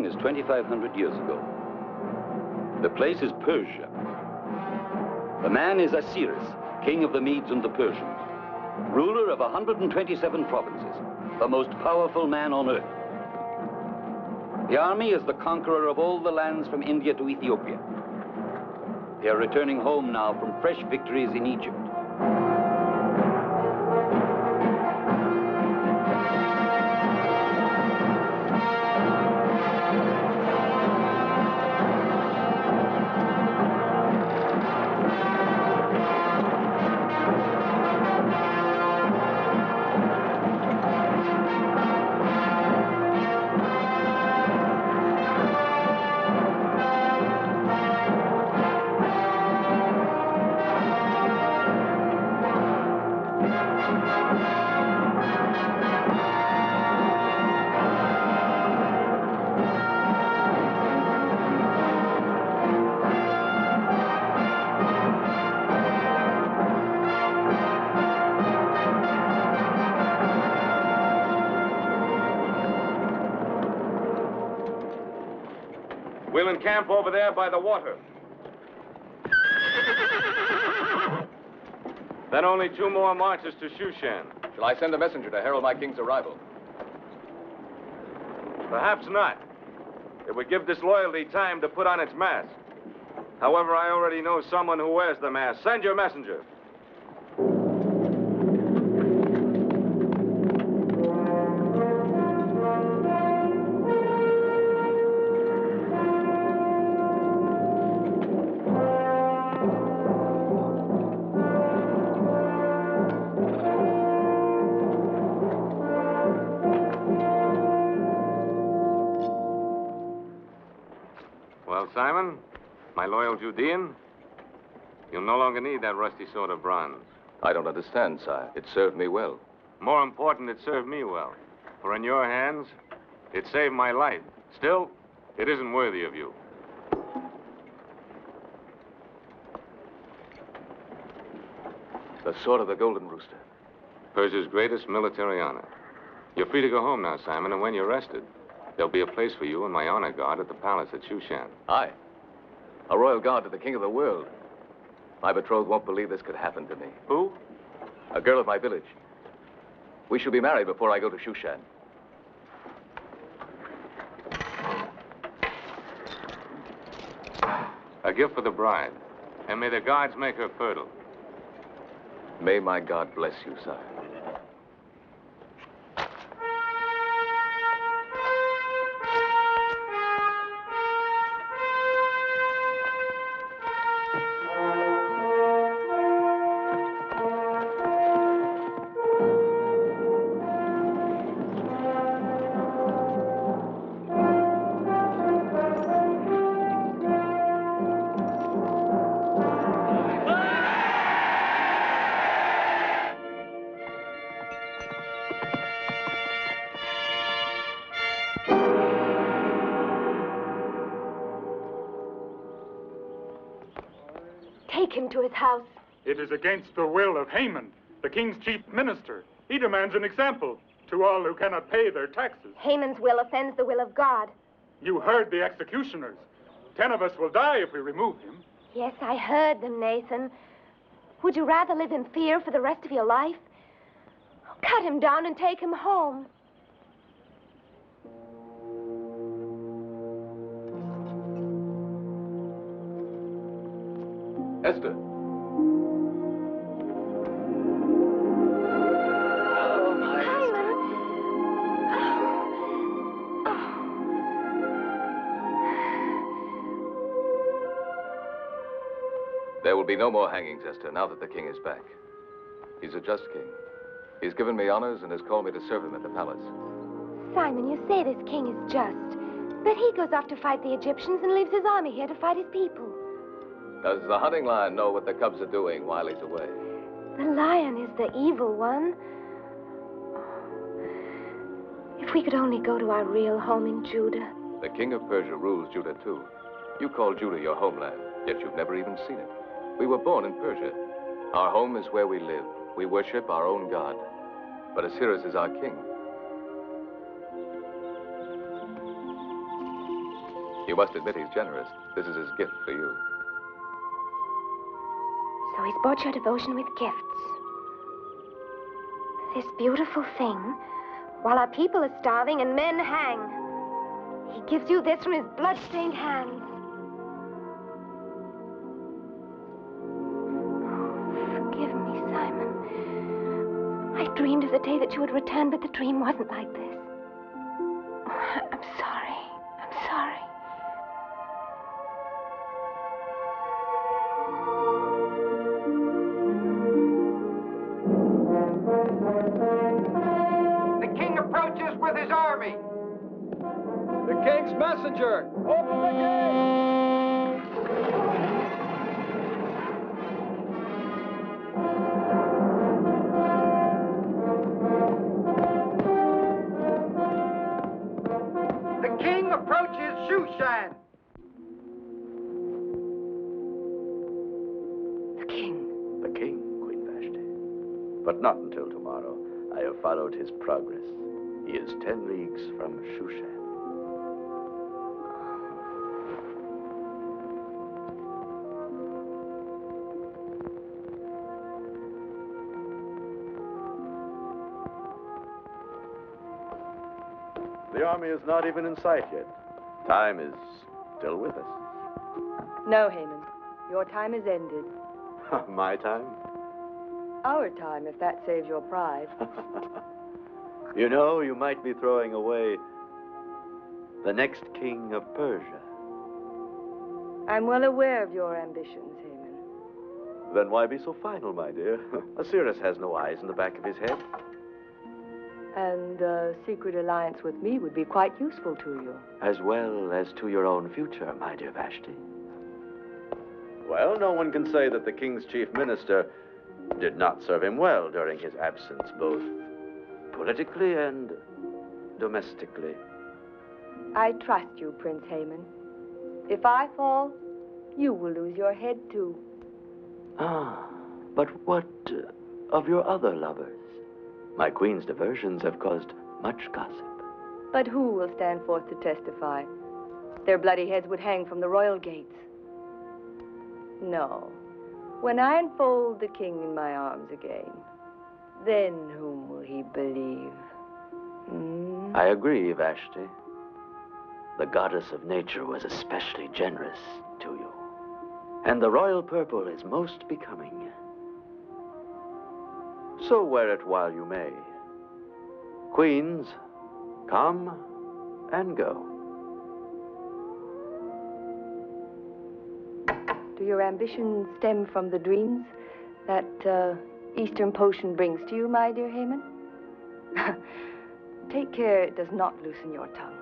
time is 2,500 years ago. The place is Persia. The man is Assirus, king of the Medes and the Persians, ruler of 127 provinces, the most powerful man on earth. The army is the conqueror of all the lands from India to Ethiopia. They are returning home now from fresh victories in Egypt. We'll encamp over there by the water. Then only 2 more marches to Shushan. Shall I send a messenger to herald my king's arrival? Perhaps not. It would give disloyalty time to put on its mask. However, I already know someone who wears the mask. Send your messenger. Simon, my loyal Judean, you'll no longer need that rusty sword of bronze. I don't understand, sire. It served me well. More important, it served me well. For in your hands, it saved my life. Still, it isn't worthy of you. The sword of the Golden Rooster. Persia's greatest military honor. You're free to go home now, Simon, and when you're rested, there'll be a place for you in my honor guard at the palace at Shushan. Aye. A royal guard to the king of the world. My betrothed won't believe this could happen to me. Who? A girl of my village. We shall be married before I go to Shushan. A gift for the bride. And may the gods make her fertile. May my God bless you, sire. Take him to his house. It is against the will of Hmon, the king's chief minister. He demands an example to all who cannot pay their taxes. Haman's will offends the will of God. You heard the executioners. 10 of us will die if we remove him. Yes, I heard them, Nathan. Would you rather live in fear for the rest of your life? Cut him down and take him home. Esther. There will be no more hangings, Esther, now that the king is back. He's a just king. He's given me honors and has called me to serve him at the palace. Simon, you say this king is just, but he goes off to fight the Egyptians and leaves his army here to fight his people. Does the hunting lion know what the cubs are doing while he's away? The lion is the evil one. If we could only go to our real home in Judah. The king of Persia rules Judah, too. You call Judah your homeland, yet you've never even seen it. We were born in Persia. Our home is where we live. We worship our own God. But Assirus is our king. You must admit he's generous. This is his gift for you. So he's bought your devotion with gifts. This beautiful thing, while our people are starving and men hang. He gives you this from his blood-stained hands. Forgive me, Simon. I dreamed of the day that you would return, but the dream wasn't like this. I'm sorry. I'm sorry. The king approaches with his army. The king's messenger! Open the gate! The king approaches Shushan. The king. The king, Queen Vashti. But not until tomorrow. I have followed his progress. He is 10 leagues from Shushan. The army is not even in sight yet. Time is still with us. No, Haman. Your time is ended. My time? Our time, if that saves your pride. You know, you might be throwing away the next king of Persia. I'm well aware of your ambitions, Haman. Then why be so final, my dear? Assirus has no eyes in the back of his head. And a secret alliance with me would be quite useful to you. As well as to your own future, my dear Vashti. Well, no one can say that the king's chief minister did not serve him well during his absence, both politically and domestically. I trust you, Prince Haman. If I fall, you will lose your head, too. Ah, but what of your other lovers? My queen's diversions have caused much gossip. But who will stand forth to testify? Their bloody heads would hang from the royal gates. No. When I enfold the king in my arms again, then whom will he believe? I agree, Vashti. The goddess of nature was especially generous to you. And the royal purple is most becoming. So wear it while you may. Queens, come and go. Do your ambitions stem from the dreams that Eastern potion brings to you, my dear Haman? Take care it does not loosen your tongue.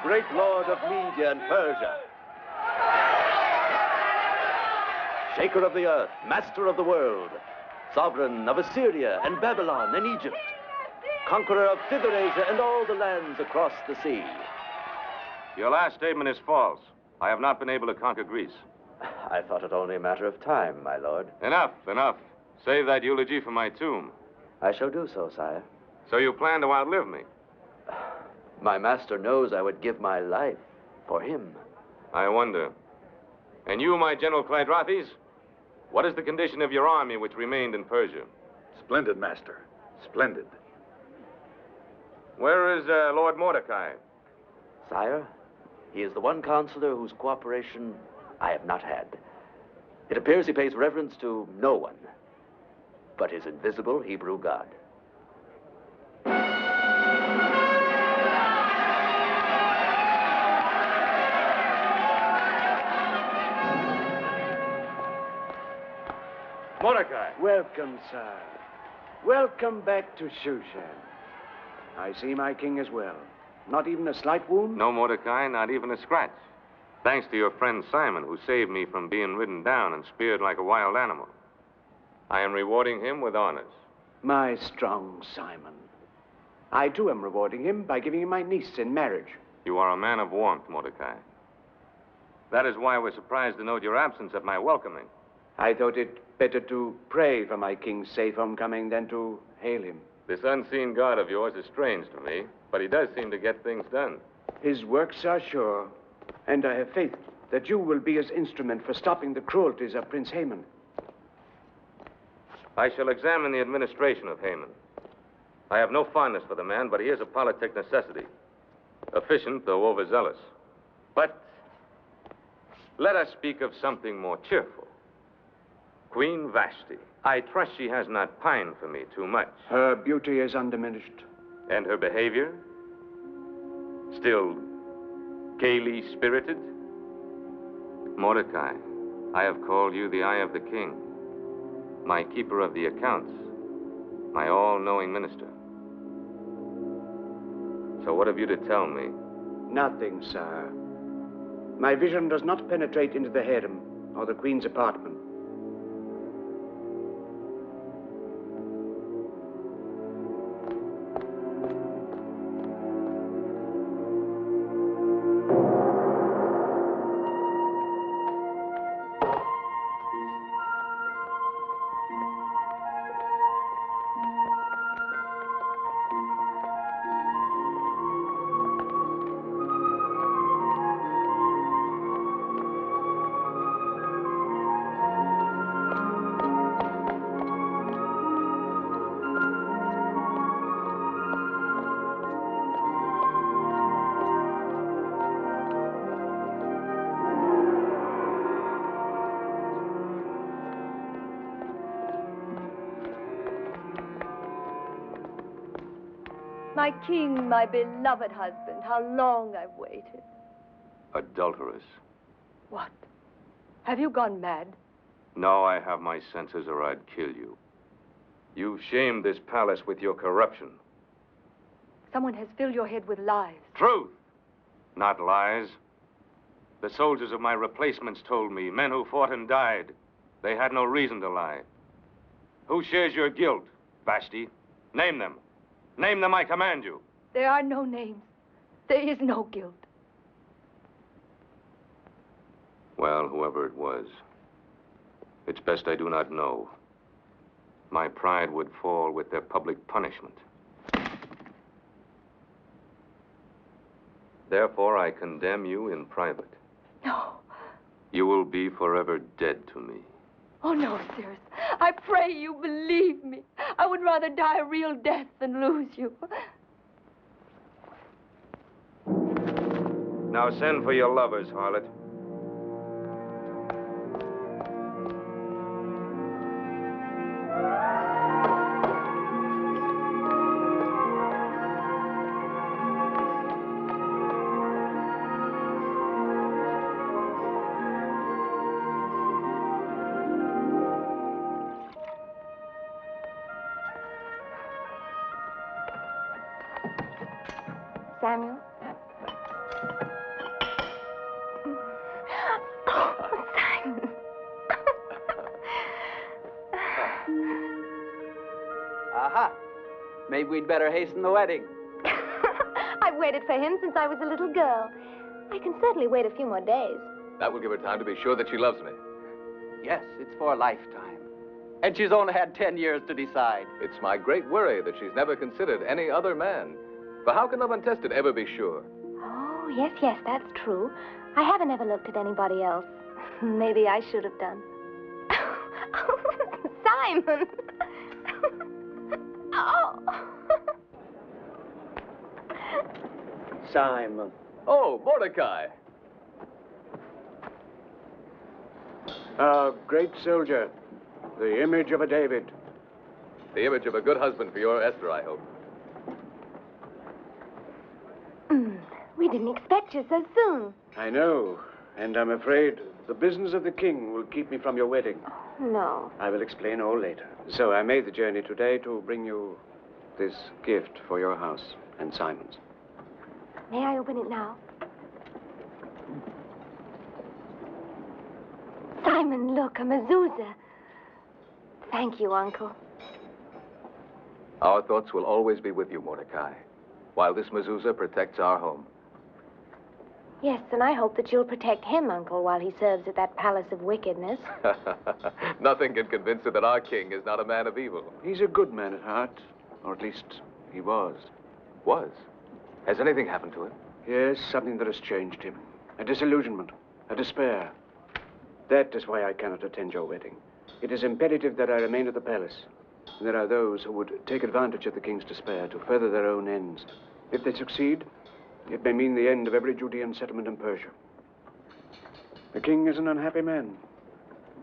Great lord of Media and Persia, shaker of the earth, master of the world, sovereign of Assyria and Babylon and Egypt, conqueror of Thither Asia and all the lands across the sea. Your last statement is false. I have not been able to conquer Greece. I thought it only a matter of time, my lord. Enough, enough. Save that eulogy for my tomb. I shall do so, sire. So you plan to outlive me? My master knows I would give my life for him. I wonder. And you, my General Clydrates, what is the condition of your army which remained in Persia? Splendid, master. Splendid. Where is Lord Mordecai? Sire, he is the one counselor whose cooperation I have not had. It appears he pays reverence to no one but his invisible Hebrew God. Mordecai! Welcome, sir. Welcome back to Shushan. I see my king as well. Not even a slight wound? No, Mordecai, not even a scratch. Thanks to your friend Simon, who saved me from being ridden down and speared like a wild animal. I am rewarding him with honors. My strong Simon. I, too, am rewarding him by giving him my niece in marriage. You are a man of warmth, Mordecai. That is why we're surprised to note your absence at my welcoming. I thought it better to pray for my king's safe homecoming than to hail him. This unseen God of yours is strange to me, but he does seem to get things done. His works are sure, and I have faith that you will be his instrument for stopping the cruelties of Prince Hmon. I shall examine the administration of Hmon. I have no fondness for the man, but he is a politic necessity. Efficient, though overzealous. But let us speak of something more cheerful. Queen Vashti. I trust she has not pined for me too much. Her beauty is undiminished. And her behavior? Still gaily spirited? Mordecai, I have called you the eye of the king, my keeper of the accounts, my all-knowing minister. So what have you to tell me? Nothing, sir. My vision does not penetrate into the harem or the queen's apartment. My king, my beloved husband, how long I've waited. Adulteress. What? Have you gone mad? No, I have my senses or I'd kill you. You've shamed this palace with your corruption. Someone has filled your head with lies. Truth, not lies. The soldiers of my replacements told me, men who fought and died, they had no reason to lie. Who shares your guilt, Vashti? Name them. Name them, I command you. There are no names. There is no guilt. Well, whoever it was, it's best I do not know. My pride would fall with their public punishment. Therefore, I condemn you in private. No. You will be forever dead to me. Oh, no, Assirus. I pray you believe me. I would rather die a real death than lose you. Now send for your lovers, harlot. Samuel? Oh, Simon. Aha. Maybe we'd better hasten the wedding. I've waited for him since I was a little girl. I can certainly wait a few more days. That will give her time to be sure that she loves me. Yes, it's for a lifetime. And she's only had 10 years to decide. It's my great worry that she's never considered any other man. For how can love untested ever be sure? Oh, yes, that's true. I haven't ever looked at anybody else. Maybe I should have done. Simon! Oh! Simon. Oh, Mordecai. A great soldier, the image of a David. The image of a good husband for your Esther, I hope. We didn't expect you so soon. I know, and I'm afraid the business of the king will keep me from your wedding. No. I will explain all later. So I made the journey today to bring you this gift for your house and Simon's. May I open it now? Simon, look, a mezuzah. Thank you, Uncle. Our thoughts will always be with you, Mordecai, while this mezuzah protects our home. Yes, and I hope that you'll protect him, Uncle, while he serves at that palace of wickedness. Nothing can convince her that our king is not a man of evil. He's a good man at heart, or at least he was. Was? Has anything happened to him? Yes, something that has changed him. A disillusionment, a despair. That is why I cannot attend your wedding. It is imperative that I remain at the palace. And there are those who would take advantage of the king's despair to further their own ends. If they succeed, it may mean the end of every Judean settlement in Persia. The king is an unhappy man.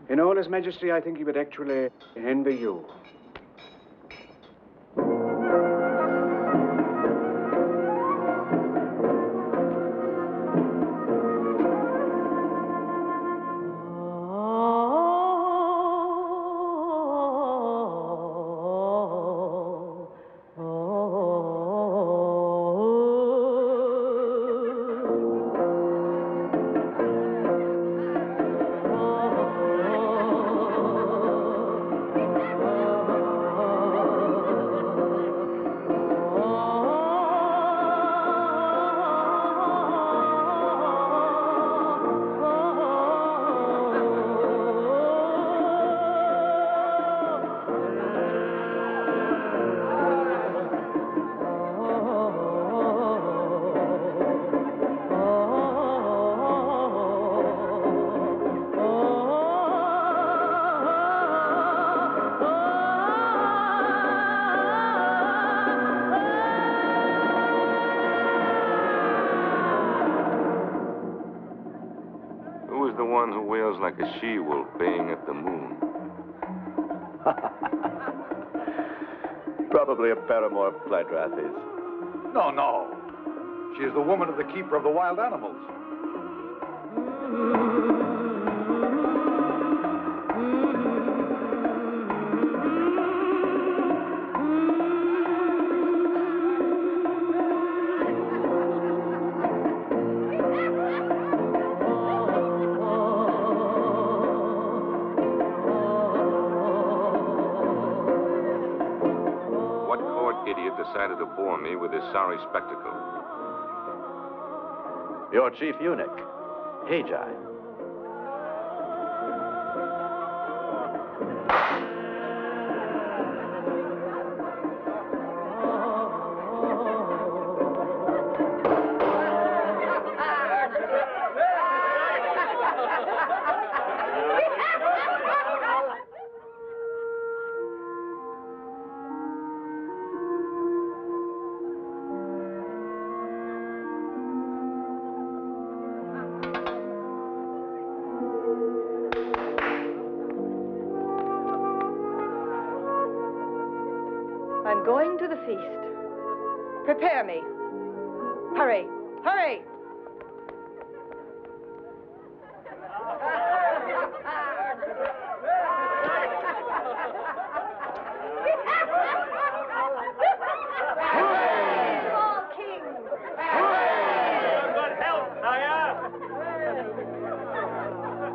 In all his majesty, I think he would actually envy you. Like a she-wolf baying at the moon. Probably a paramour of Pleidrathis. No, no. She is the woman of the keeper of the wild animals. Decided to bore me with his sorry spectacle. Your chief eunuch, Hagi. I'm going to the feast. Prepare me. Hurry, hurry!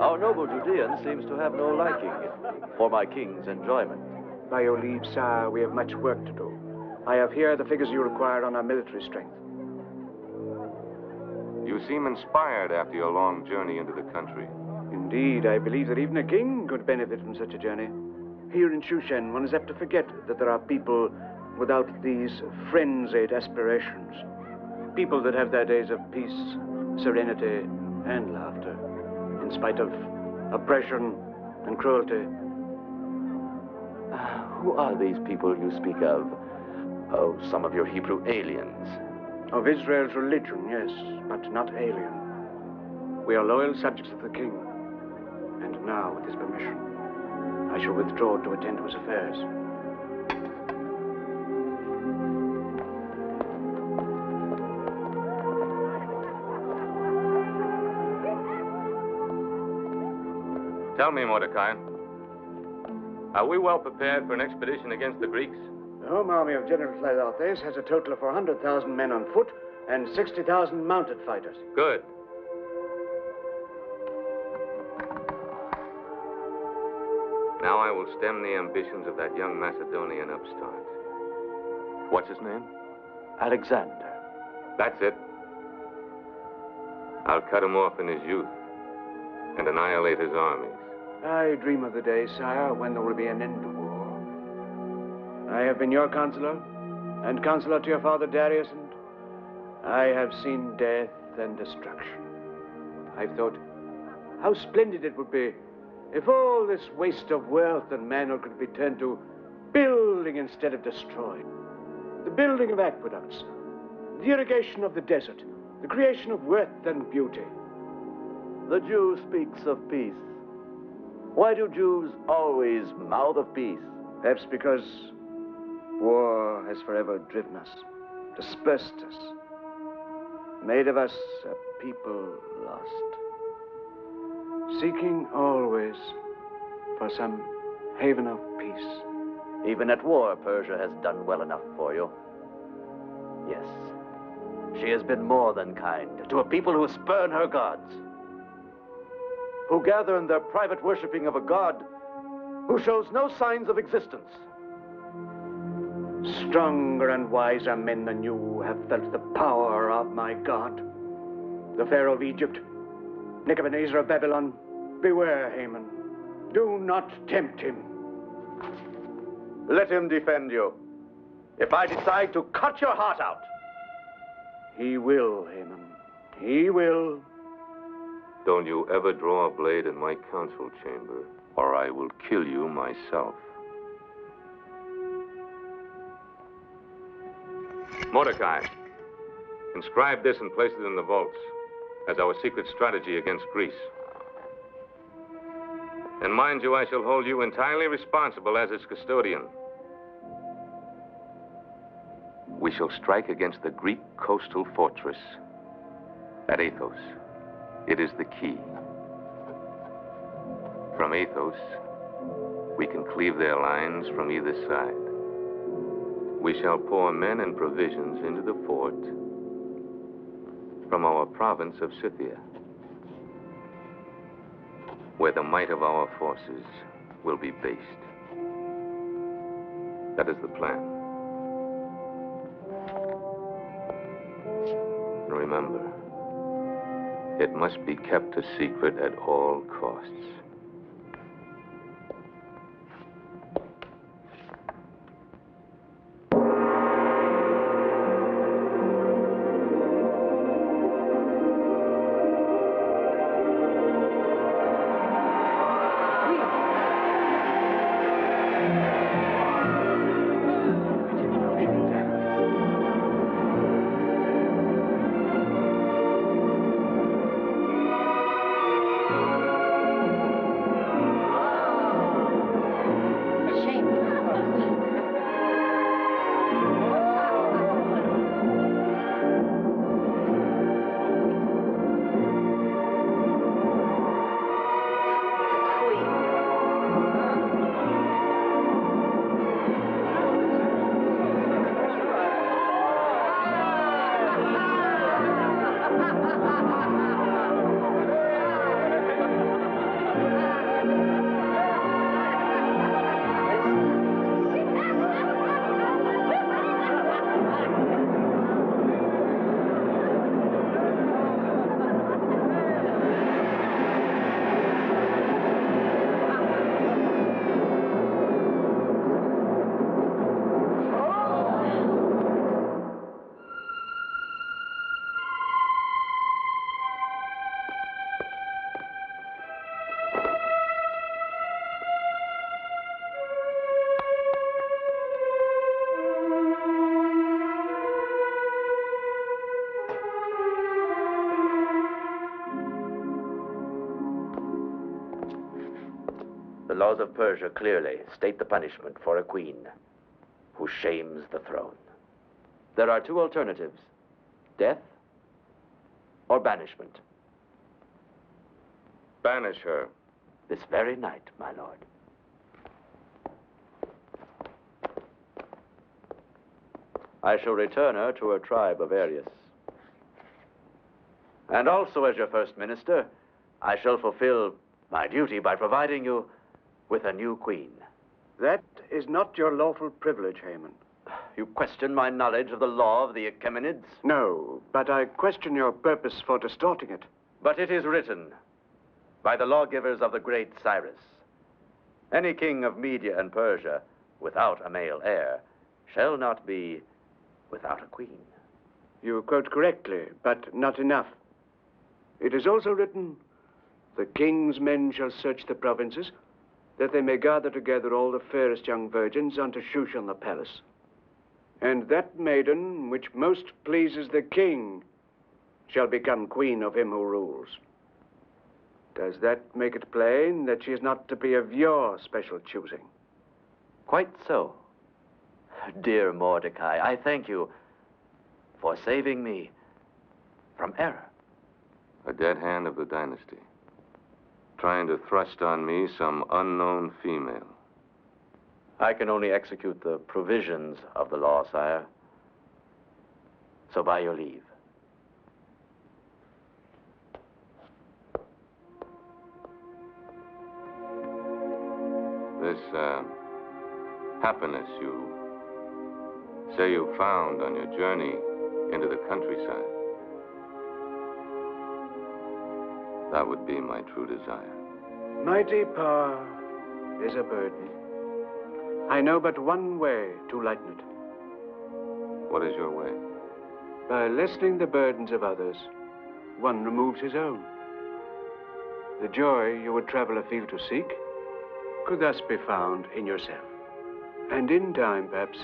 Our noble Judean seems to have no liking for my king's enjoyment. By your leave, sire, we have much work to do. I have here the figures you require on our military strength. You seem inspired after your long journey into the country. Indeed, I believe that even a king could benefit from such a journey. Here in Shushan, one is apt to forget that there are people without these frenzied aspirations. People that have their days of peace, serenity, and laughter, in spite of oppression and cruelty. Who are these people you speak of? Oh, some of your Hebrew aliens. Of Israel's religion, yes, but not alien. We are loyal subjects of the king. And now, with his permission, I shall withdraw to attend to his affairs. Tell me, Mordecai, are we well prepared for an expedition against the Greeks? The home army of General Tlilates has a total of 400,000 men on foot and 60,000 mounted fighters. Good. Now I will stem the ambitions of that young Macedonian upstart. What's his name? Alexander. That's it. I'll cut him off in his youth and annihilate his armies. I dream of the day, sire, when there will be an end to war. I have been your counselor, and counselor to your father Darius, and I have seen death and destruction. I've thought how splendid it would be if all this waste of wealth and manhood could be turned to building instead of destroying. The building of aqueducts, the irrigation of the desert, the creation of worth and beauty. The Jew speaks of peace. Why do Jews always mouth of peace? Perhaps because war has forever driven us, dispersed us, made of us a people lost, seeking always for some haven of peace. Even at war, Persia has done well enough for you. Yes, she has been more than kind to a people who spurn her gods, who gather in their private worshipping of a god who shows no signs of existence. Stronger and wiser men than you have felt the power of my God. The Pharaoh of Egypt, Nebuchadnezzar of Babylon, beware, Haman. Do not tempt him. Let him defend you. If I decide to cut your heart out. He will, Haman. He will. Don't you ever draw a blade in my council chamber, or I will kill you myself. Mordecai, inscribe this and place it in the vaults as our secret strategy against Greece. And mind you, I shall hold you entirely responsible as its custodian. We shall strike against the Greek coastal fortress at Athos. It is the key. From Athos, we can cleave their lines from either side. We shall pour men and provisions into the fort from our province of Scythia, where the might of our forces will be based. That is the plan. Remember, it must be kept a secret at all costs. The laws of Persia clearly state the punishment for a queen who shames the throne. There are two alternatives: death or banishment. Banish her. This very night, my lord. I shall return her to her tribe of Arius. And also, as your first minister, I shall fulfill my duty by providing you with a new queen. That is not your lawful privilege, Hmon. You question my knowledge of the law of the Achaemenids? No, but I question your purpose for distorting it. But it is written by the lawgivers of the great Cyrus: any king of Media and Persia without a male heir shall not be without a queen. You quote correctly, but not enough. It is also written, the king's men shall search the provinces, that they may gather together all the fairest young virgins unto Shushan the palace. And that maiden which most pleases the king shall become queen of him who rules. Does that make it plain that she is not to be of your special choosing? Quite so. Dear Mordecai, I thank you for saving me from error. A dead hand of the dynasty, trying to thrust on me some unknown female. I can only execute the provisions of the law, sire. So by your leave. This, happiness you say you found on your journey into the countryside, that would be my true desire. Mighty power is a burden. I know but one way to lighten it. What is your way? By lessening the burdens of others, one removes his own. The joy you would travel afield to seek could thus be found in yourself. And in time, perhaps,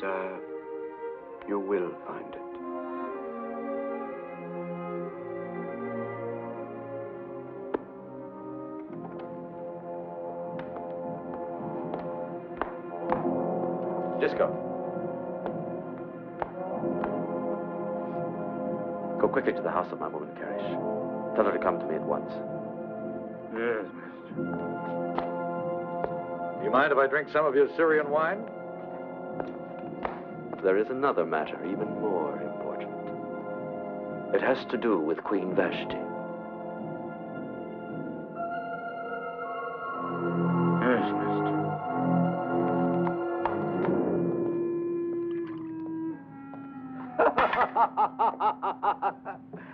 you will find it. Disco. Go quickly to the house of my woman, Karish. Tell her to come to me at once. Yes, mister. Do you mind if I drink some of your Syrian wine? There is another matter even more important. It has to do with Queen Vashti. Yes, mister.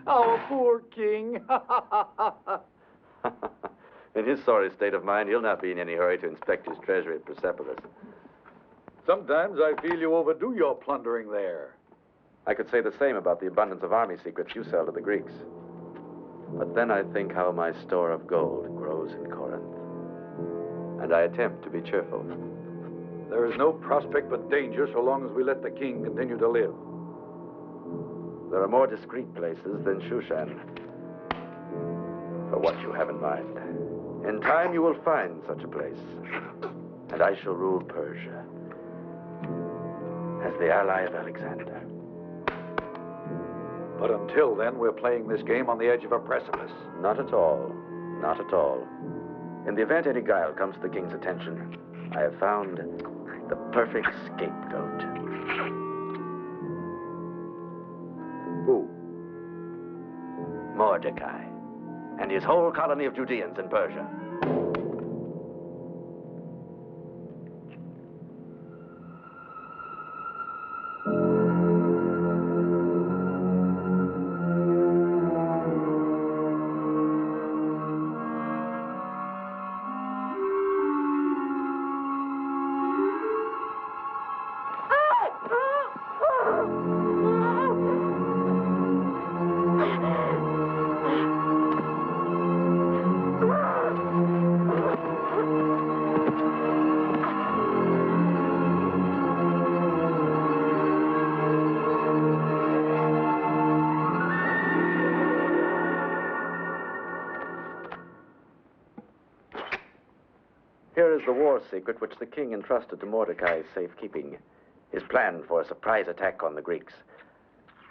Our poor king. In his sorry state of mind, he'll not be in any hurry to inspect his treasury at Persepolis. Sometimes I feel you overdo your plundering there. I could say the same about the abundance of army secrets you sell to the Greeks. But then I think how my store of gold grows in Corinth. And I attempt to be cheerful. There is no prospect but danger so long as we let the king continue to live. There are more discreet places than Shushan for what you have in mind. In time, you will find such a place. And I shall rule Persia as the ally of Alexander. But until then, we're playing this game on the edge of a precipice. Not at all. Not at all. In the event any guile comes to the king's attention, I have found the perfect scapegoat. Who? Mordecai and his whole colony of Judeans in Persia. the war secret which the king entrusted to Mordecai's safekeeping. His plan for a surprise attack on the Greeks.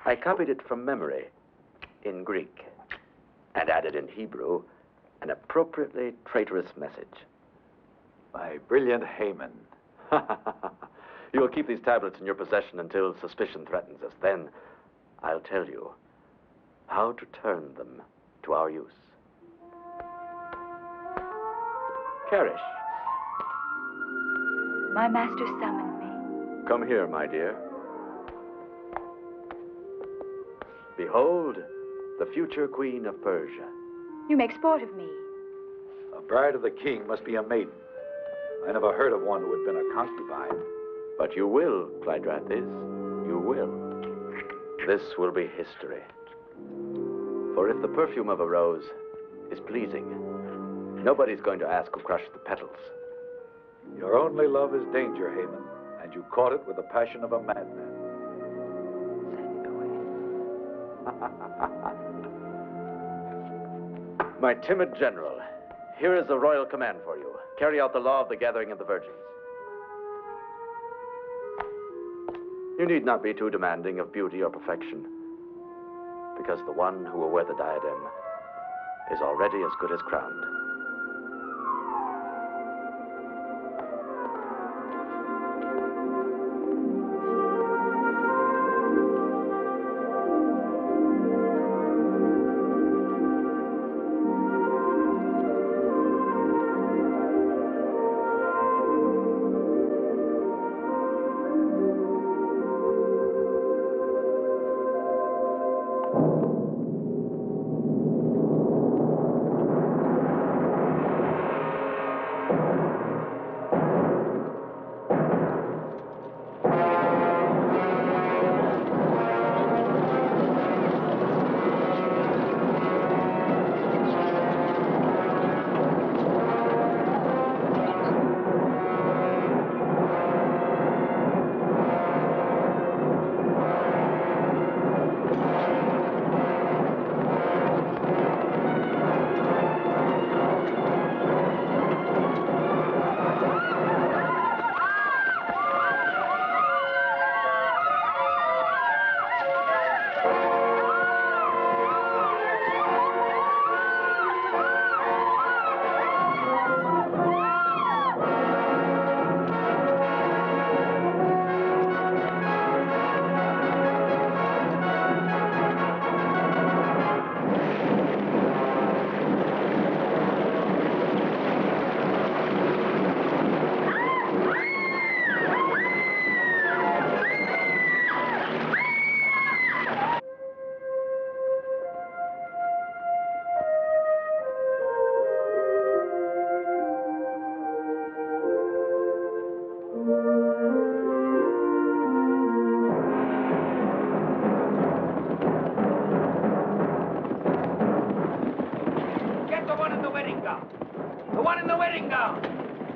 I copied it from memory in Greek and added in Hebrew an appropriately traitorous message. My brilliant Hmon. You will keep these tablets in your possession until suspicion threatens us. Then I'll tell you how to turn them to our use. Karish. My master summoned me. Come here, my dear. Behold, the future queen of Persia. You make sport of me. A bride of the king must be a maiden. I never heard of one who had been a concubine. But you will, Clydrathis. You will. This will be history. For if the perfume of a rose is pleasing, nobody's going to ask who crushed the petals. Your only love is danger, Hmon, and you caught it with the passion of a madman. My timid general, here is a royal command for you. Carry out the law of the gathering of the virgins. You need not be too demanding of beauty or perfection, because the one who will wear the diadem is already as good as crowned.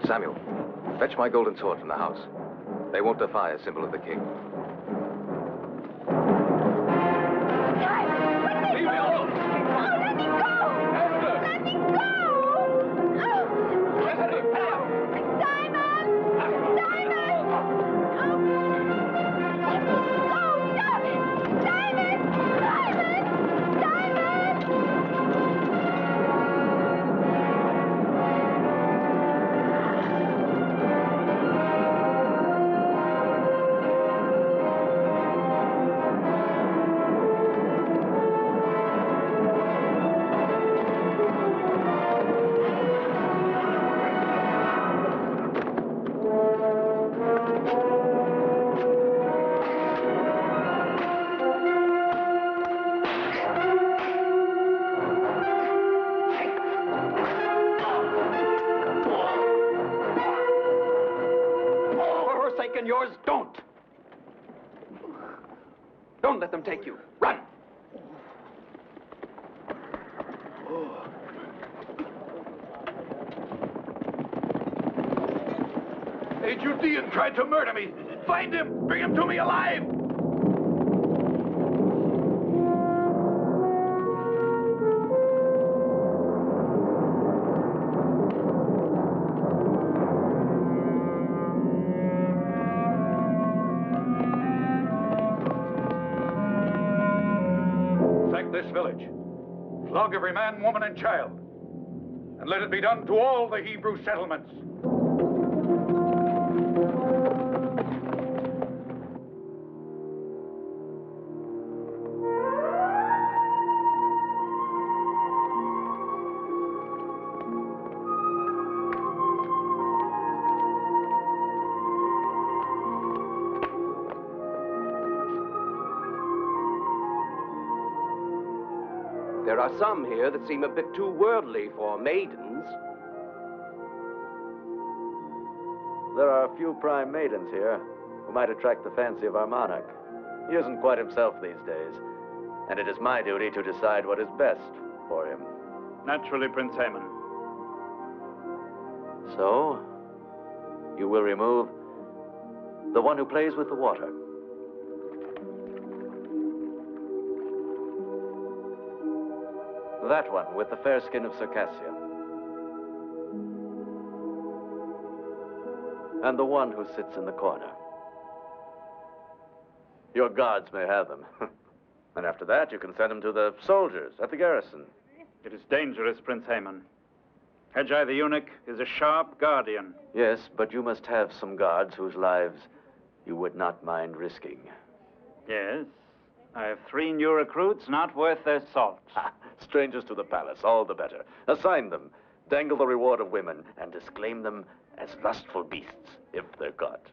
Samuel, fetch my golden sword from the house. They won't defy a symbol of the king. Leave me alone! Let me go! Esther! Let me go! Esther! Simon! Simon! Let me go! Stop it! Simon! Simon! Simon! Yours, don't. Don't let them take you. Run. A Judean tried to murder me. Find him. Bring him to me alive. Sack this village. Flog every man, woman, and child. And let it be done to all the Hebrew settlements. There are some here that seem a bit too worldly for maidens. There are a few prime maidens here who might attract the fancy of our monarch. He isn't quite himself these days, and it is my duty to decide what is best for him. Naturally, Prince Hmon. So, you will remove the one who plays with the water. That one with the fair skin of Circassia. And the one who sits in the corner. Your guards may have them. And after that, you can send them to the soldiers at the garrison. It is dangerous, Prince Hmon. Hedgeye the eunuch is a sharp guardian. Yes, but you must have some guards whose lives you would not mind risking. Yes. I have 3 new recruits not worth their salt. Strangers to the palace, all the better. Assign them, dangle the reward of women, and disclaim them as lustful beasts, if they're caught.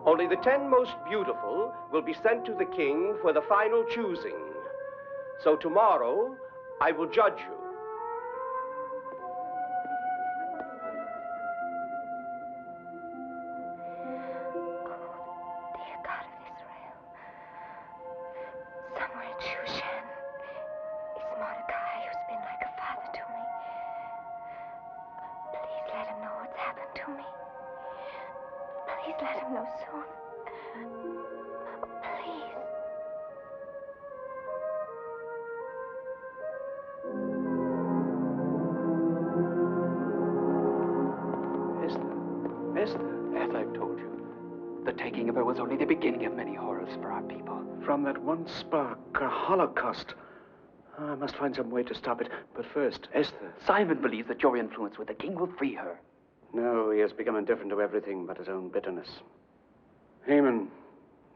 Only the 10 most beautiful will be sent to the king for the final choosing. So tomorrow, I will judge you. As I've told you, the taking of her was only the beginning of many horrors for our people. From that one spark, a holocaust. I must find some way to stop it. But first, Esther. Simon believes that your influence with the king will free her. No, he has become indifferent to everything but his own bitterness. Hmon,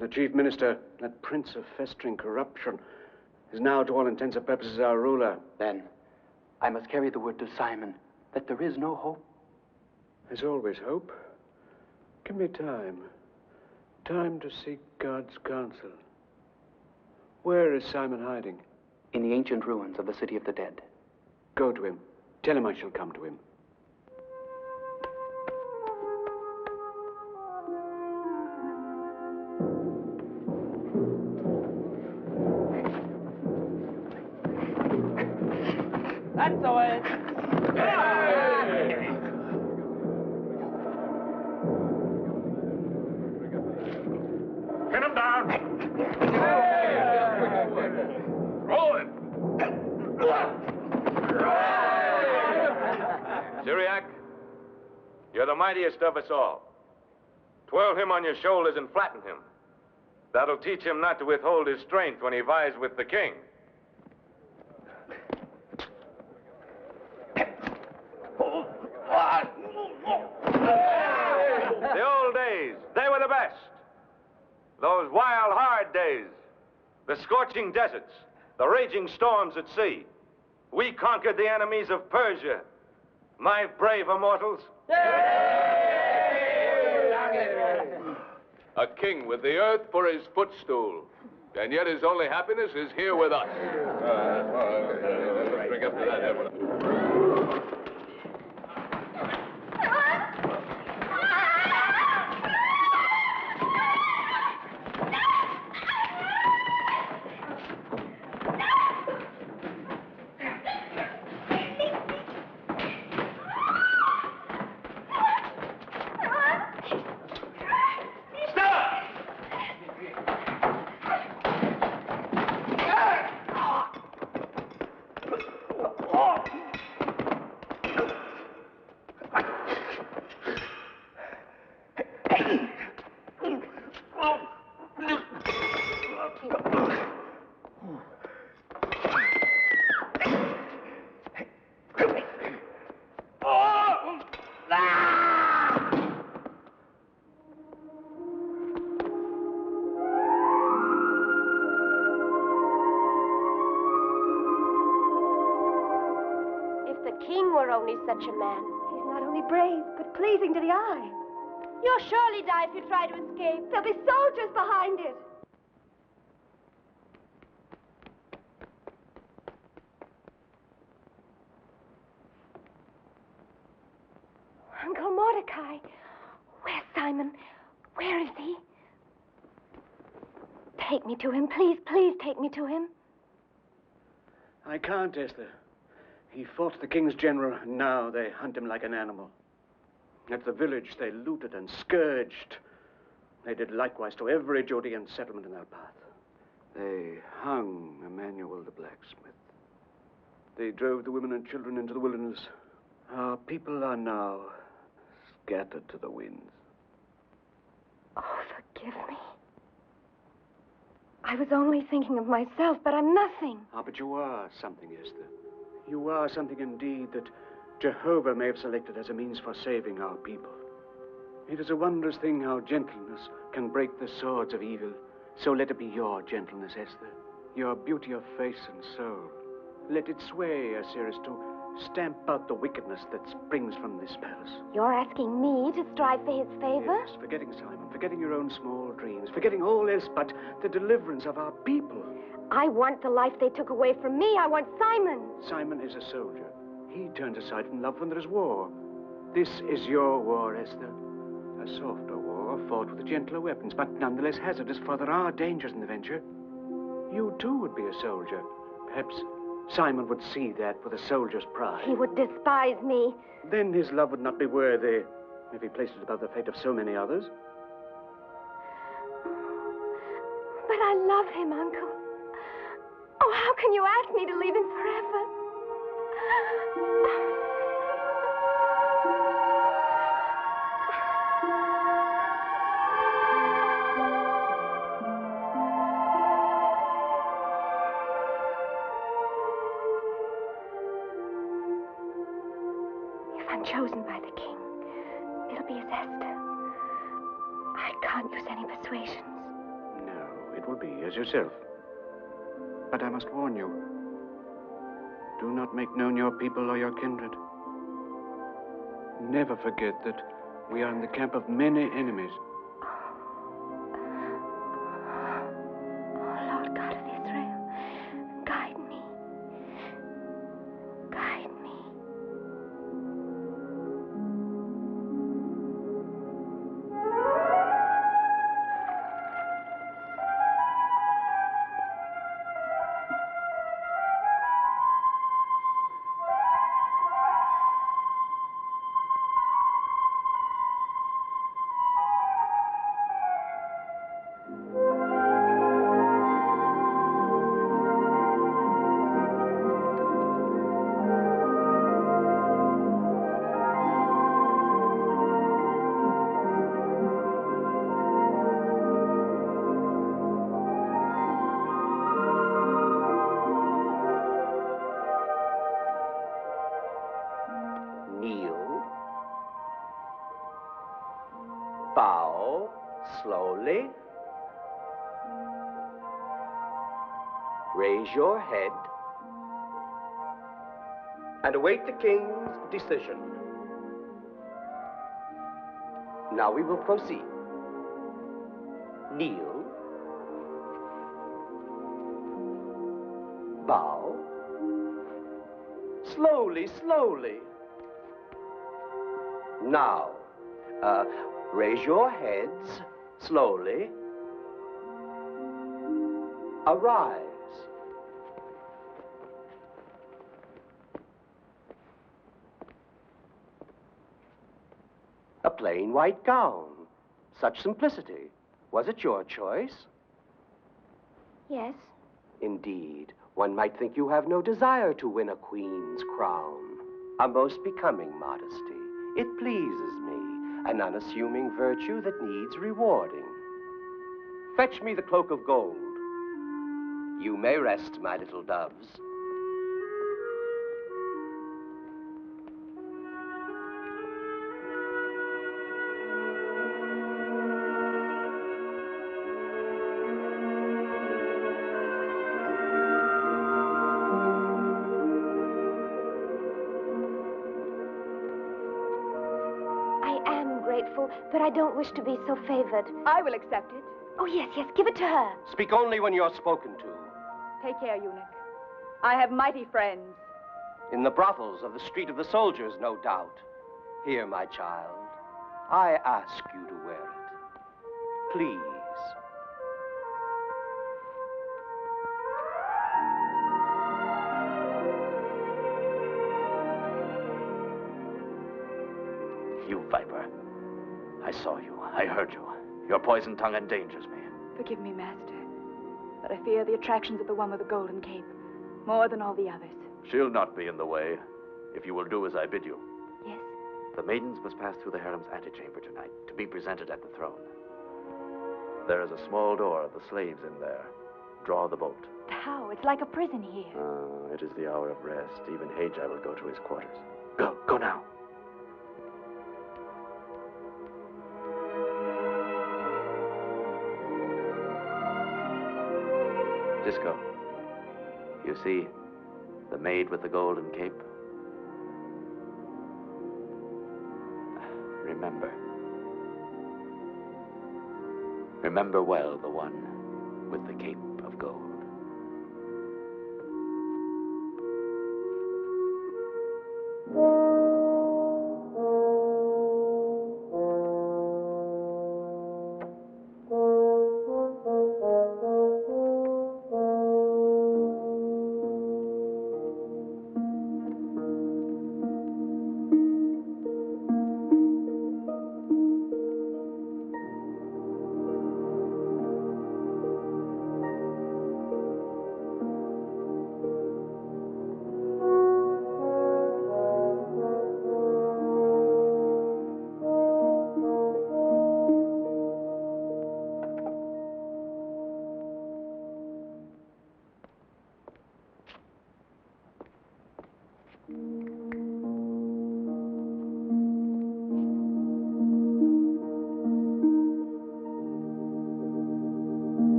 the chief minister, that prince of festering corruption, is now, to all intents and purposes, our ruler. Then, I must carry the word to Simon that there is no hope. There's always hope. Give me time. Time to seek God's counsel. Where is Simon hiding? In the ancient ruins of the city of the dead. Go to him. Tell him I shall come to him. That's the way. Pin him down. Roll him. Syriac, you're the mightiest of us all. Twirl him on your shoulders and flatten him. That'll teach him not to withhold his strength when he vies with the king. The old days, they were the best. Those wild, hard days. The scorching deserts, the raging storms at sea. We conquered the enemies of Persia. My brave immortals. A king with the earth for his footstool. And yet his only happiness is here with us. Let's drink up to that, everyone. Only such a man. He's not only brave, but pleasing to the eye. You'll surely die if you try to escape. There'll be soldiers behind it. Uncle Mordecai. Where's Simon? Where is he? Take me to him. Please, please take me to him. I can't, Esther. He fought the king's general, and now they hunt him like an animal. At the village, they looted and scourged. They did likewise to every Judean settlement in their path. They hung Emmanuel the blacksmith. They drove the women and children into the wilderness. Our people are now scattered to the winds. Oh, forgive me. I was only thinking of myself, but I'm nothing. Ah, but you are something, Esther. You are something indeed that Jehovah may have selected as a means for saving our people. It is a wondrous thing how gentleness can break the swords of evil. So let it be your gentleness, Esther, your beauty of face and soul. Let it sway Assirus to stamp out the wickedness that springs from this palace. You're asking me to strive for his favor? Yes, forgetting Simon, forgetting your own small dreams, forgetting all else but the deliverance of our people. I want the life they took away from me. I want Simon. Simon is a soldier. He turns aside from love when there is war. This is your war, Esther. A softer war fought with gentler weapons, but nonetheless hazardous, for there are dangers in the venture. You too would be a soldier. Perhaps Simon would see that with a soldier's pride. He would despise me. Then his love would not be worthy if he placed it above the fate of so many others. But I love him, Uncle. Oh, how can you ask me to leave him forever? If I'm chosen by the king, it'll be as Esther. I can't use any persuasions. No, it will be as yourself. But I must warn you, do not make known your people or your kindred. Never forget that we are in the camp of many enemies. Oh, Lord God of Israel, guide me. Guide me. Bow slowly. Raise your head and await the king's decision. Now we will proceed. Kneel. Bow. Slowly, slowly. Now, raise your heads slowly. Arise. A plain white gown. Such simplicity. Was it your choice? Yes. Indeed, one might think you have no desire to win a queen's crown. A most becoming modesty. It pleases me, an unassuming virtue that needs rewarding. Fetch me the cloak of gold. You may rest, my little doves. But I don't wish to be so favored. I will accept it. Oh, yes, give it to her. Speak only when you're spoken to. Take care, eunuch. I have mighty friends. In the brothels of the Street of the Soldiers, no doubt. Here, my child, I ask you to wear it. Please. You viper. I saw you. I heard you. Your poisoned tongue endangers me. Forgive me, Master, but I fear the attractions of the one with the golden cape more than all the others. She'll not be in the way, if you will do as I bid you. Yes? The maidens must pass through the harem's antechamber tonight to be presented at the throne. There is a small door of the slaves in there. Draw the bolt. How? It's like a prison here. It is the hour of rest. Even Hagi will go to his quarters. Go now. Disco, you see the maid with the golden cape? Remember well the one with the cape of gold.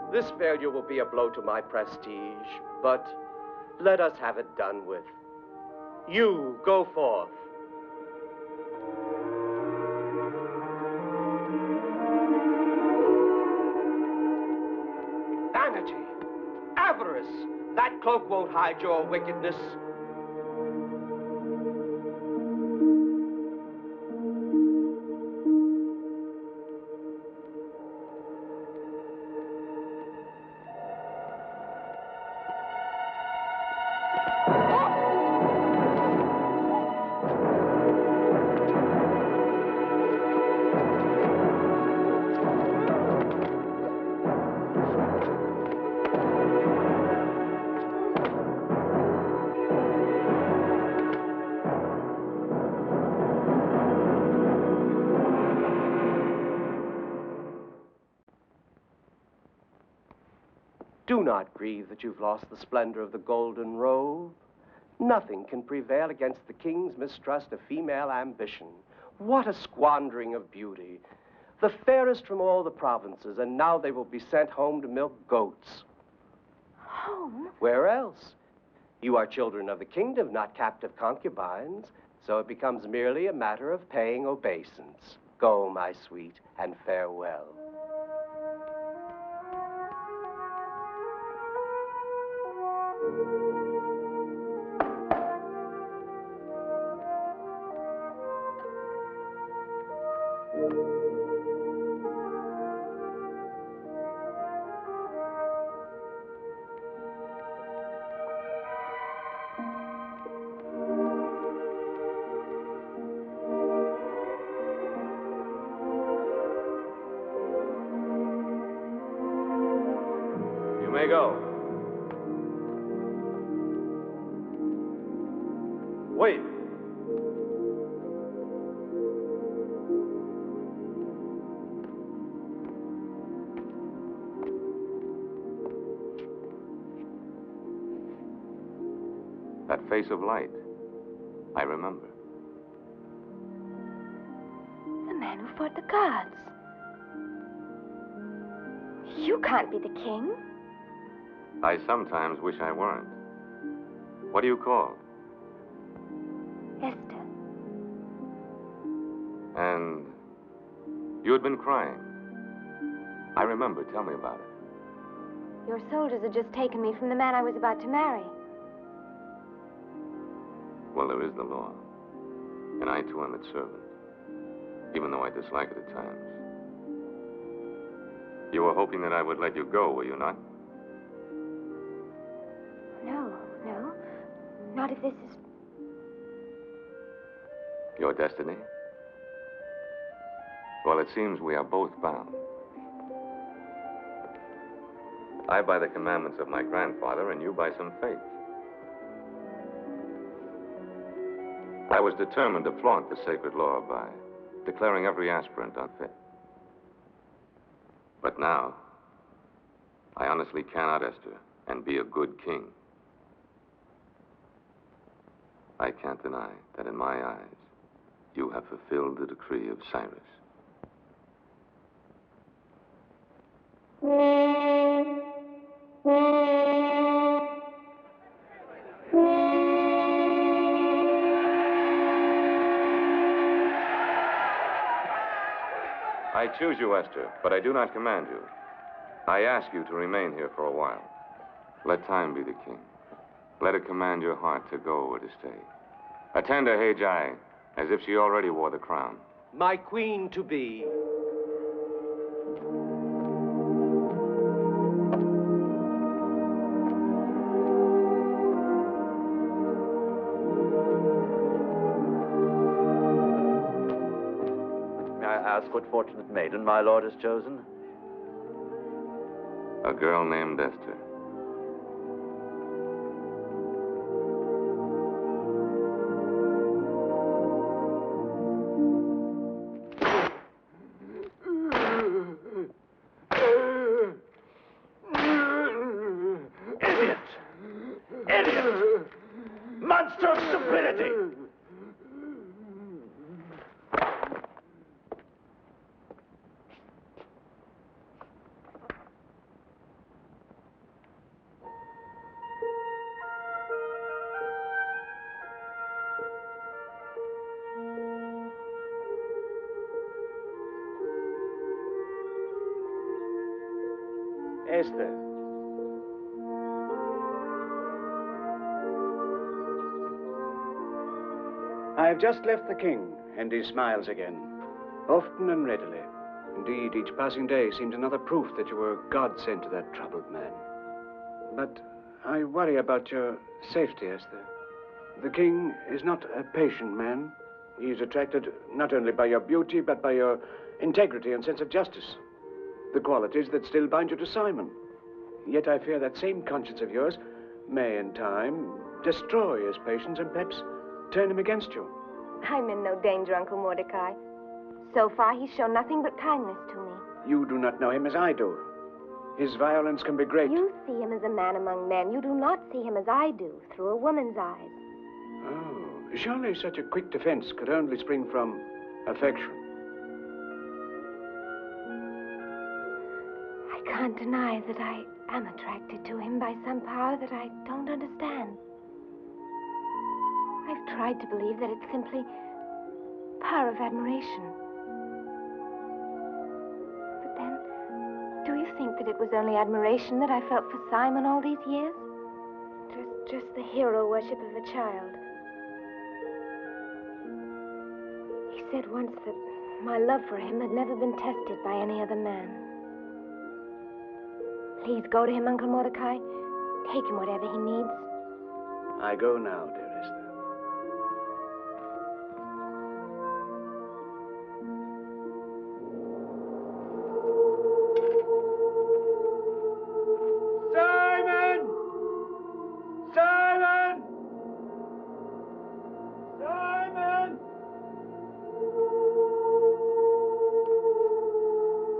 This failure will be a blow to my prestige, but let us have it done with. You go forth. Vanity, avarice, that cloak won't hide your wickedness. Do not grieve that you've lost the splendor of the golden robe. Nothing can prevail against the king's mistrust of female ambition. What a squandering of beauty. The fairest from all the provinces, and now they will be sent home to milk goats. Home? Where else? You are children of the kingdom, not captive concubines, so it becomes merely a matter of paying obeisance. Go, my sweet, and farewell. You may go. Wait. That face of light. I remember. The man who fought the gods. You can't be the king. I sometimes wish I weren't. What do you call? Esther. And you had been crying. I remember. Tell me about it. Your soldiers had just taken me from the man I was about to marry. Well, there is the law. And I, too, am its servant. Even though I dislike it at times. You were hoping that I would let you go, were you not? No. Not if this is... Your destiny? Well, it seems we are both bound. I by the commandments of my grandfather, and you by some faith. I was determined to flaunt the sacred law by declaring every aspirant unfit. But now, I honestly cannot, Esther, and be a good king. I can't deny that in my eyes, you have fulfilled the decree of Cyrus. I choose you, Esther, but I do not command you. I ask you to remain here for a while. Let time be the king. Let it command your heart to go or to stay. Attend to Haggai as if she already wore the crown. My queen to be. May I ask what fortunate maiden my lord has chosen? A girl named Esther. Monster of stupidity! Esther. I have just left the king, and he smiles again, often and readily. Indeed, each passing day seems another proof that you were God sent to that troubled man. But I worry about your safety, Esther. The king is not a patient man. He is attracted not only by your beauty, but by your integrity and sense of justice. The qualities that still bind you to Simon. Yet I fear that same conscience of yours may, in time, destroy his patience and perhaps turn him against you. I'm in no danger, Uncle Mordecai. So far, he's shown nothing but kindness to me. You do not know him as I do. His violence can be great. You see him as a man among men. You do not see him as I do, through a woman's eyes. Oh, surely such a quick defense could only spring from affection. I can't deny that I am attracted to him by some power that I don't understand. I've tried to believe that it's simply power of admiration. think that it was only admiration that I felt for Simon all these years? Just the hero worship of a child. He said once that my love for him had never been tested by any other man. Please go to him, Uncle Mordecai. Take him whatever he needs. I go now, dear Esther. Simon! Simon! Simon!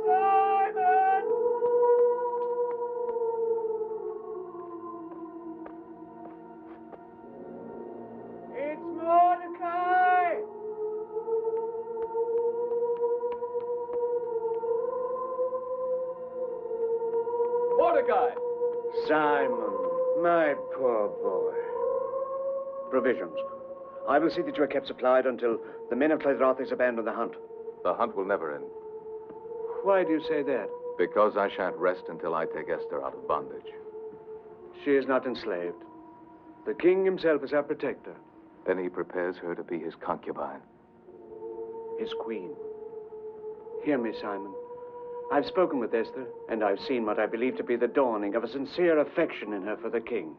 Simon! It's Mordecai! Mordecai! Simon, my poor boy. Provisions. I will see that you are kept supplied until the men of Clydrothis abandon the hunt. The hunt will never end. Why do you say that? Because I shan't rest until I take Esther out of bondage. She is not enslaved. The king himself is our protector. Then he prepares her to be his concubine. His queen. Hear me, Simon. I've spoken with Esther, and I've seen what I believe to be the dawning of a sincere affection in her for the king.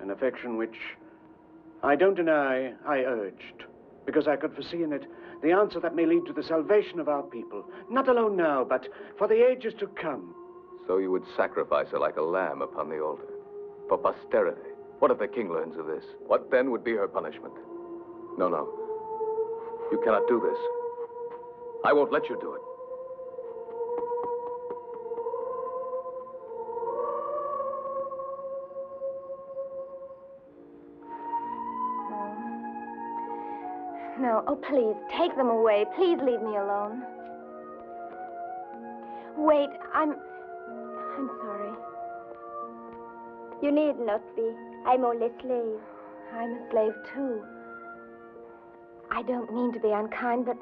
An affection which I don't deny I urged, because I could foresee in it the answer that may lead to the salvation of our people, not alone now, but for the ages to come. So you would sacrifice her like a lamb upon the altar. For posterity. What if the king learns of this? What then would be her punishment? No, no. You cannot do this. I won't let you do it. No, oh, please, take them away. Please leave me alone. Wait, I'm sorry. You need not be. I'm only a slave. I'm a slave, too. I don't mean to be unkind, but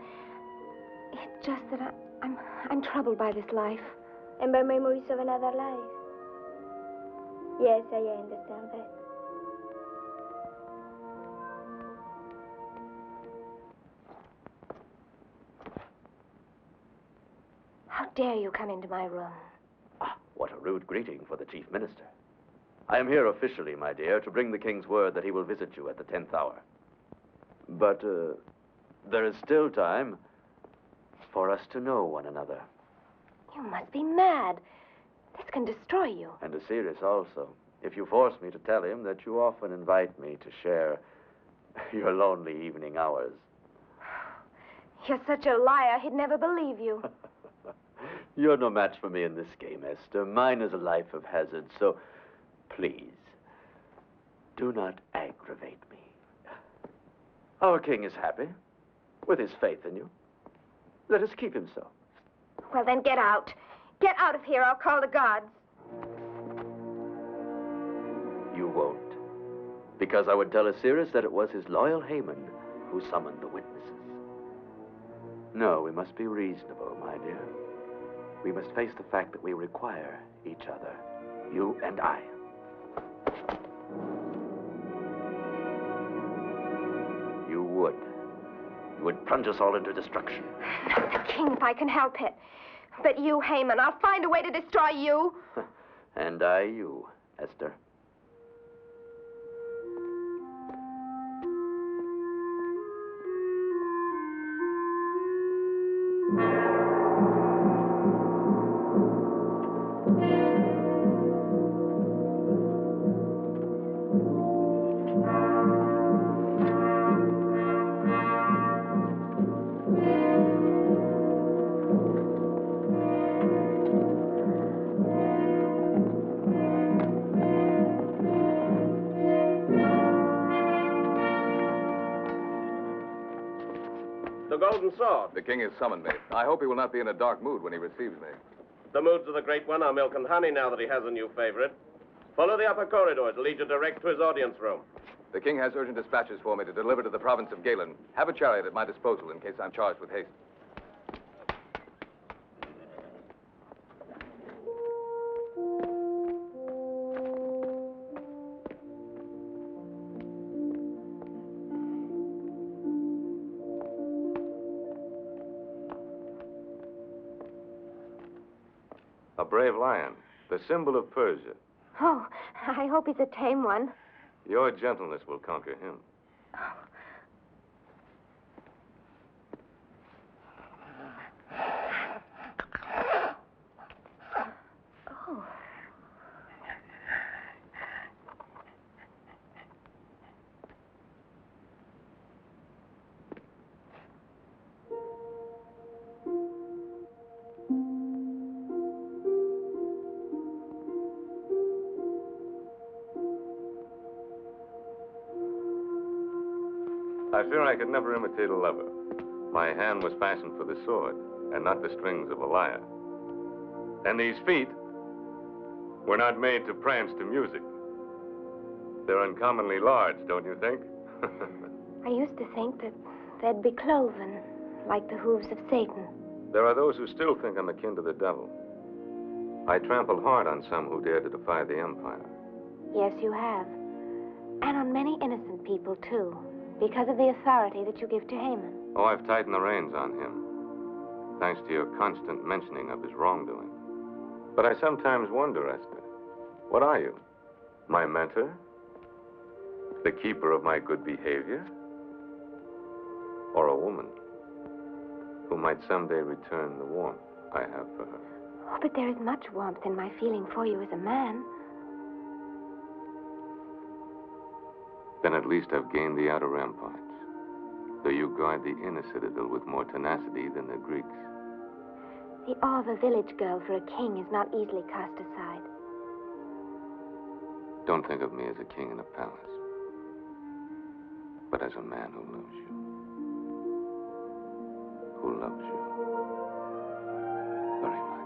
it's just that I'm troubled by this life. And by memories of another life. Yes, I understand that. How dare you come into my room? Ah, what a rude greeting for the chief minister. I am here officially, my dear, to bring the king's word that he will visit you at the 10th hour. But there is still time for us to know one another. You must be mad. This can destroy you. And Assirus also, if you force me to tell him that you often invite me to share your lonely evening hours. You're such a liar, he'd never believe you. You're no match for me in this game, Esther. Mine is a life of hazard, so please, do not aggravate me. Our king is happy with his faith in you. Let us keep him so. Well, then get out. Get out of here. I'll call the guards. You won't. Because I would tell Assirus that it was his loyal Hmon who summoned the witnesses. No, we must be reasonable, my dear. We must face the fact that we require each other, you and I. You would plunge us all into destruction. Not the king, if I can help it. But you, Hmon, I'll find a way to destroy you. And I you, Esther. Golden sword. The king has summoned me. I hope he will not be in a dark mood when he receives me. The moods of the Great One are milk and honey now that he has a new favorite. Follow the upper corridor. It'll lead you direct to his audience room. The king has urgent dispatches for me to deliver to the province of Galen. Have a chariot at my disposal in case I'm charged with haste. A brave lion, the symbol of Persia. Oh, I hope he's a tame one. Your gentleness will conquer him. Oh. I fear I could never imitate a lover. My hand was fashioned for the sword, and not the strings of a lyre. And these feet were not made to prance to music. They're uncommonly large, don't you think? I used to think that they'd be cloven, like the hooves of Satan. There are those who still think I'm akin to the devil. I trampled hard on some who dared to defy the empire. Yes, you have. And on many innocent people, too, because of the authority that you give to Hmon. Oh, I've tightened the reins on him, thanks to your constant mentioning of his wrongdoing. But I sometimes wonder, Esther, what are you? My mentor? The keeper of my good behavior? Or a woman who might someday return the warmth I have for her? Oh, but there is much warmth in my feeling for you as a man. Then at least I've gained the outer ramparts, though you guard the inner citadel with more tenacity than the Greeks. The awe of a village girl for a king is not easily cast aside. Don't think of me as a king in a palace, but as a man who loves you. Who loves you very much.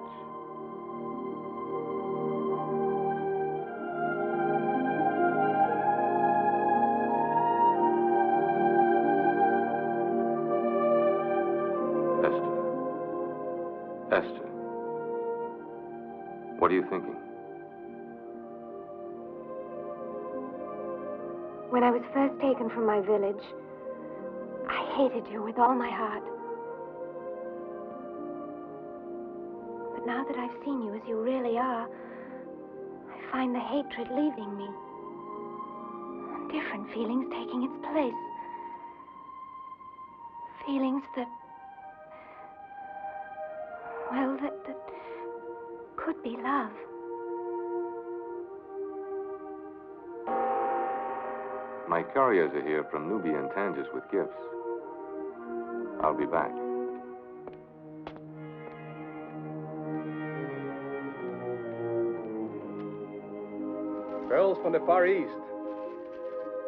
Esther, what are you thinking? When I was first taken from my village, I hated you with all my heart. But now that I've seen you as you really are, I find the hatred leaving me. And different feelings taking its place. Feelings that, well, that could be love. My couriers are here from Nubia and Tangiers with gifts. I'll be back. Pearls from the Far East.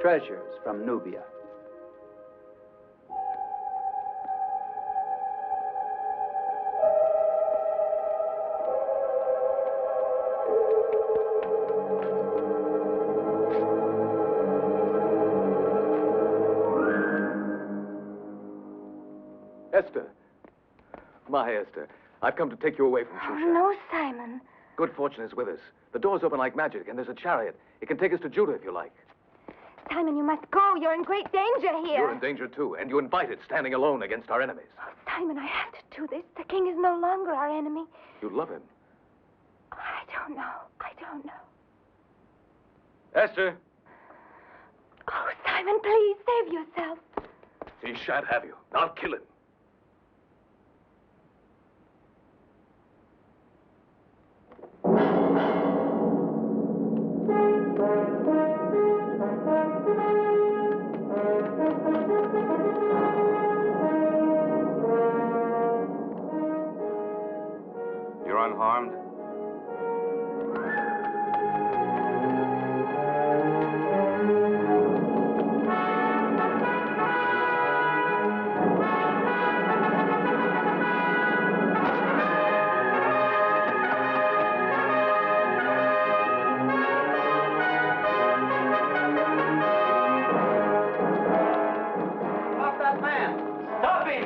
Treasures from Nubia. Esther. My Esther, I've come to take you away from Shushan. Oh, no, Simon. Good fortune is with us. The doors open like magic, and there's a chariot. It can take us to Judah if you like. Simon, you must go. You're in great danger here. You're in danger, too, and you invited standing alone against our enemies. Oh, Simon, I have to do this. The king is no longer our enemy. You love him. I don't know. I don't know. Esther! Oh, Simon, please, save yourself. He shan't have you. I'll kill him. You're unharmed? Stop that man! Stop him!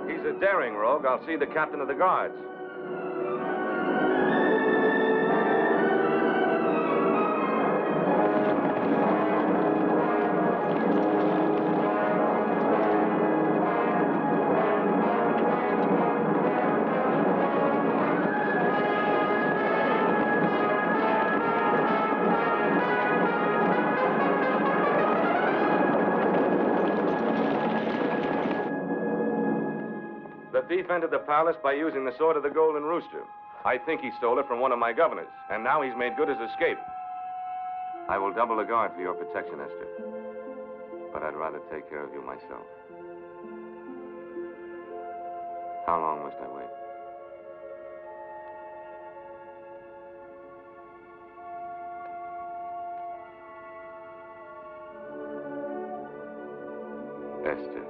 He's a daring rogue. I'll see the captain of the guards. thief entered the palace by using the sword of the Golden Rooster. I think he stole it from one of my governors, and now he's made good his escape. I will double the guard for your protection, Esther. But I'd rather take care of you myself. How long must I wait? Esther.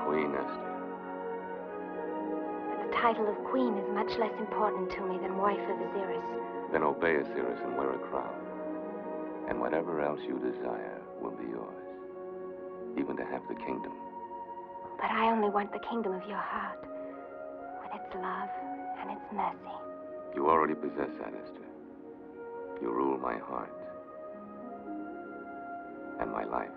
Queen Esther. But the title of queen is much less important to me than wife of Assirus. Then obey Assirus and wear a crown. And whatever else you desire will be yours. Even to have the kingdom. But I only want the kingdom of your heart, with its love and its mercy. You already possess that, Esther. You rule my heart. And my life.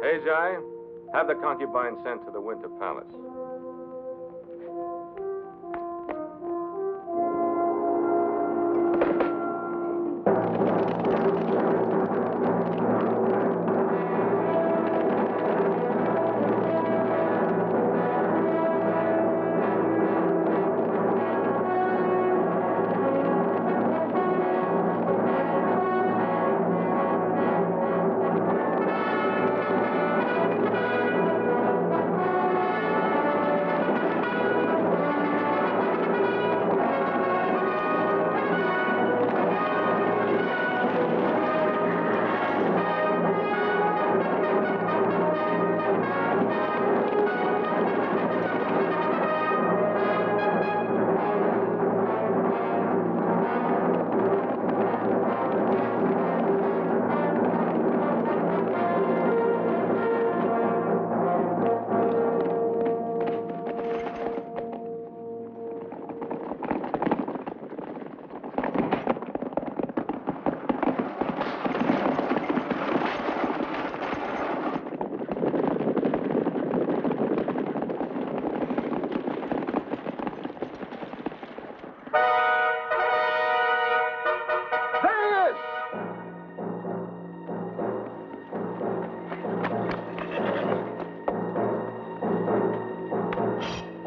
Ajay, have the concubine sent to the Winter Palace.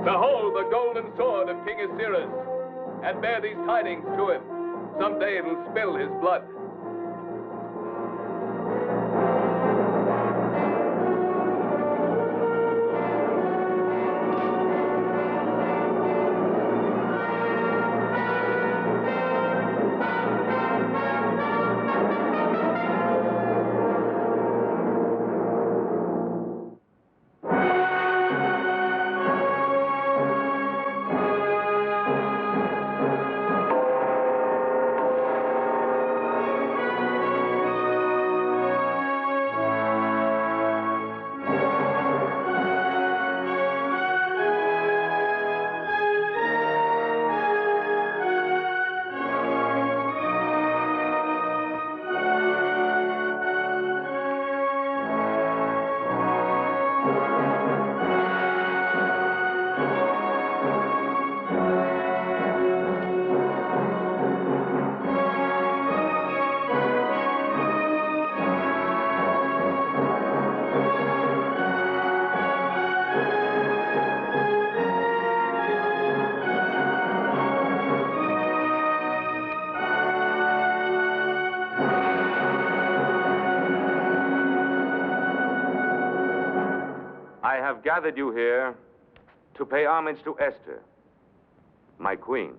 Behold the golden sword of King Assirus, and bear these tidings to him. Someday it'll spill his blood. I have gathered you here to pay homage to Esther, my queen.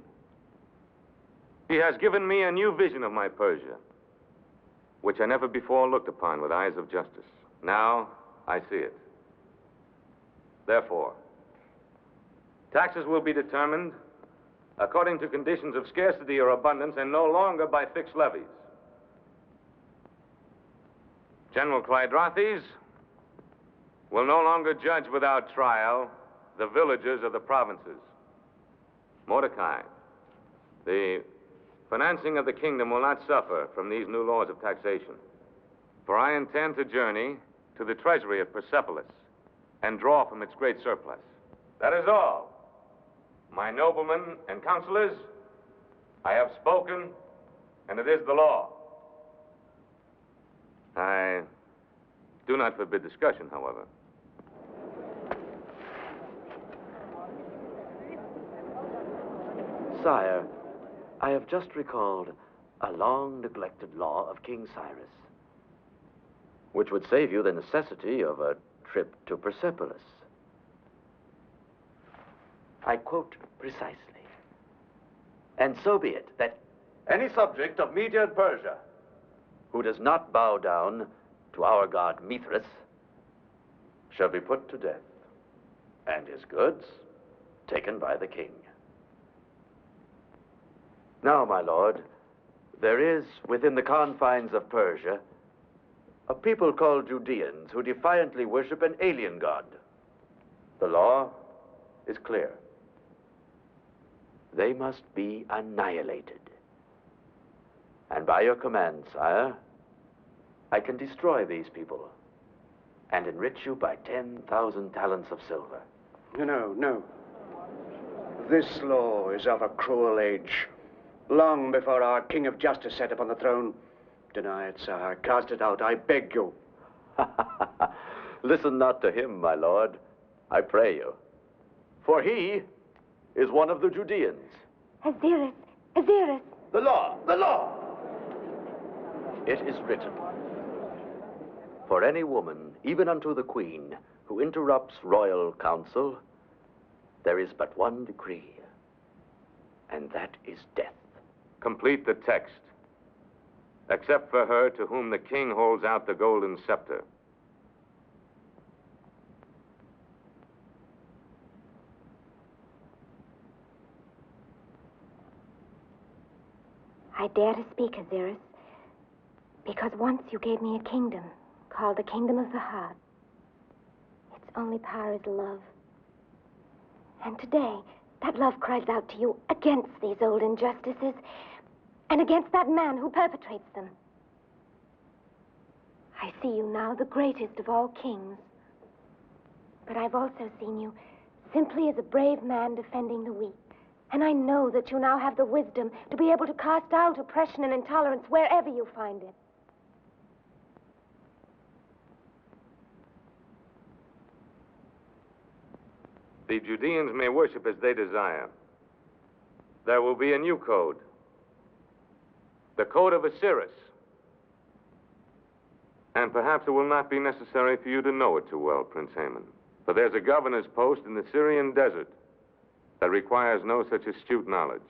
She has given me a new vision of my Persia, which I never before looked upon with eyes of justice. Now I see it. Therefore, taxes will be determined according to conditions of scarcity or abundance and no longer by fixed levies. General Clydrothes will no longer judge without trial the villagers of the provinces. Mordecai, the financing of the kingdom will not suffer from these new laws of taxation, for I intend to journey to the treasury of Persepolis and draw from its great surplus. That is all. My noblemen and counselors, I have spoken, and it is the law. I do not forbid discussion, however. Sire, I have just recalled a long-neglected law of King Cyrus, which would save you the necessity of a trip to Persepolis. I quote precisely. And so be it that any subject of Media and Persia who does not bow down to our god Mithras shall be put to death, and his goods taken by the king. Now, my lord, there is within the confines of Persia a people called Judeans who defiantly worship an alien god. The law is clear. They must be annihilated. And by your command, sire, I can destroy these people and enrich you by 10,000 talents of silver. No, no. This law is of a cruel age. Long before our King of Justice sat upon the throne. Deny it, sire. Cast it out, I beg you. Listen not to him, my lord, I pray you. For he is one of the Judeans. Assirus! Assirus! The law! The law! It is written, for any woman, even unto the queen, who interrupts royal counsel, there is but one decree, and that is death. Complete the text. Except for her to whom the king holds out the golden scepter. I dare to speak, Assirus, because once you gave me a kingdom called the Kingdom of the Heart. Its only power is love. And today, that love cries out to you against these old injustices and against that man who perpetrates them. I see you now, the greatest of all kings. But I've also seen you simply as a brave man defending the weak. And I know that you now have the wisdom to be able to cast out oppression and intolerance wherever you find it. The Judeans may worship as they desire. There will be a new code. The code of Assirus. And perhaps it will not be necessary for you to know it too well, Prince Hmon. For there's a governor's post in the Syrian desert that requires no such astute knowledge.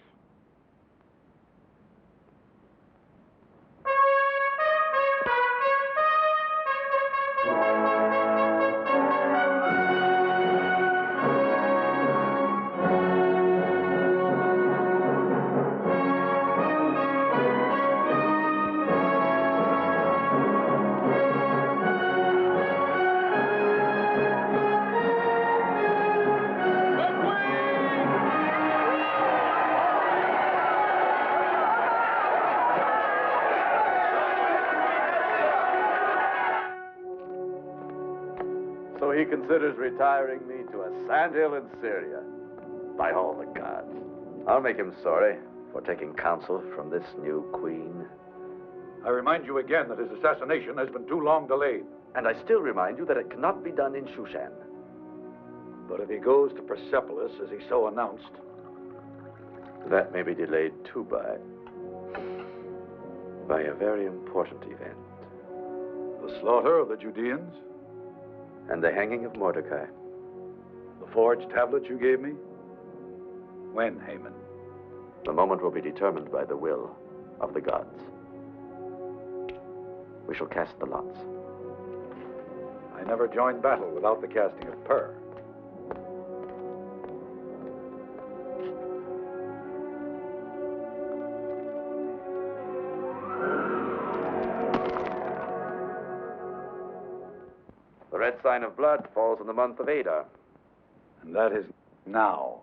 He considers retiring me to a sandhill in Syria. By all the gods. I'll make him sorry for taking counsel from this new queen. I remind you again that his assassination has been too long delayed. And I still remind you that it cannot be done in Shushan. But if he goes to Persepolis, as he so announced... That may be delayed too by a very important event. The slaughter of the Judeans? and the hanging of Mordecai. The forged tablets you gave me? When, Haman? The moment will be determined by the will of the gods. We shall cast the lots. I never joined battle without the casting of pur. The red sign of blood falls in the month of Adar. And that is now.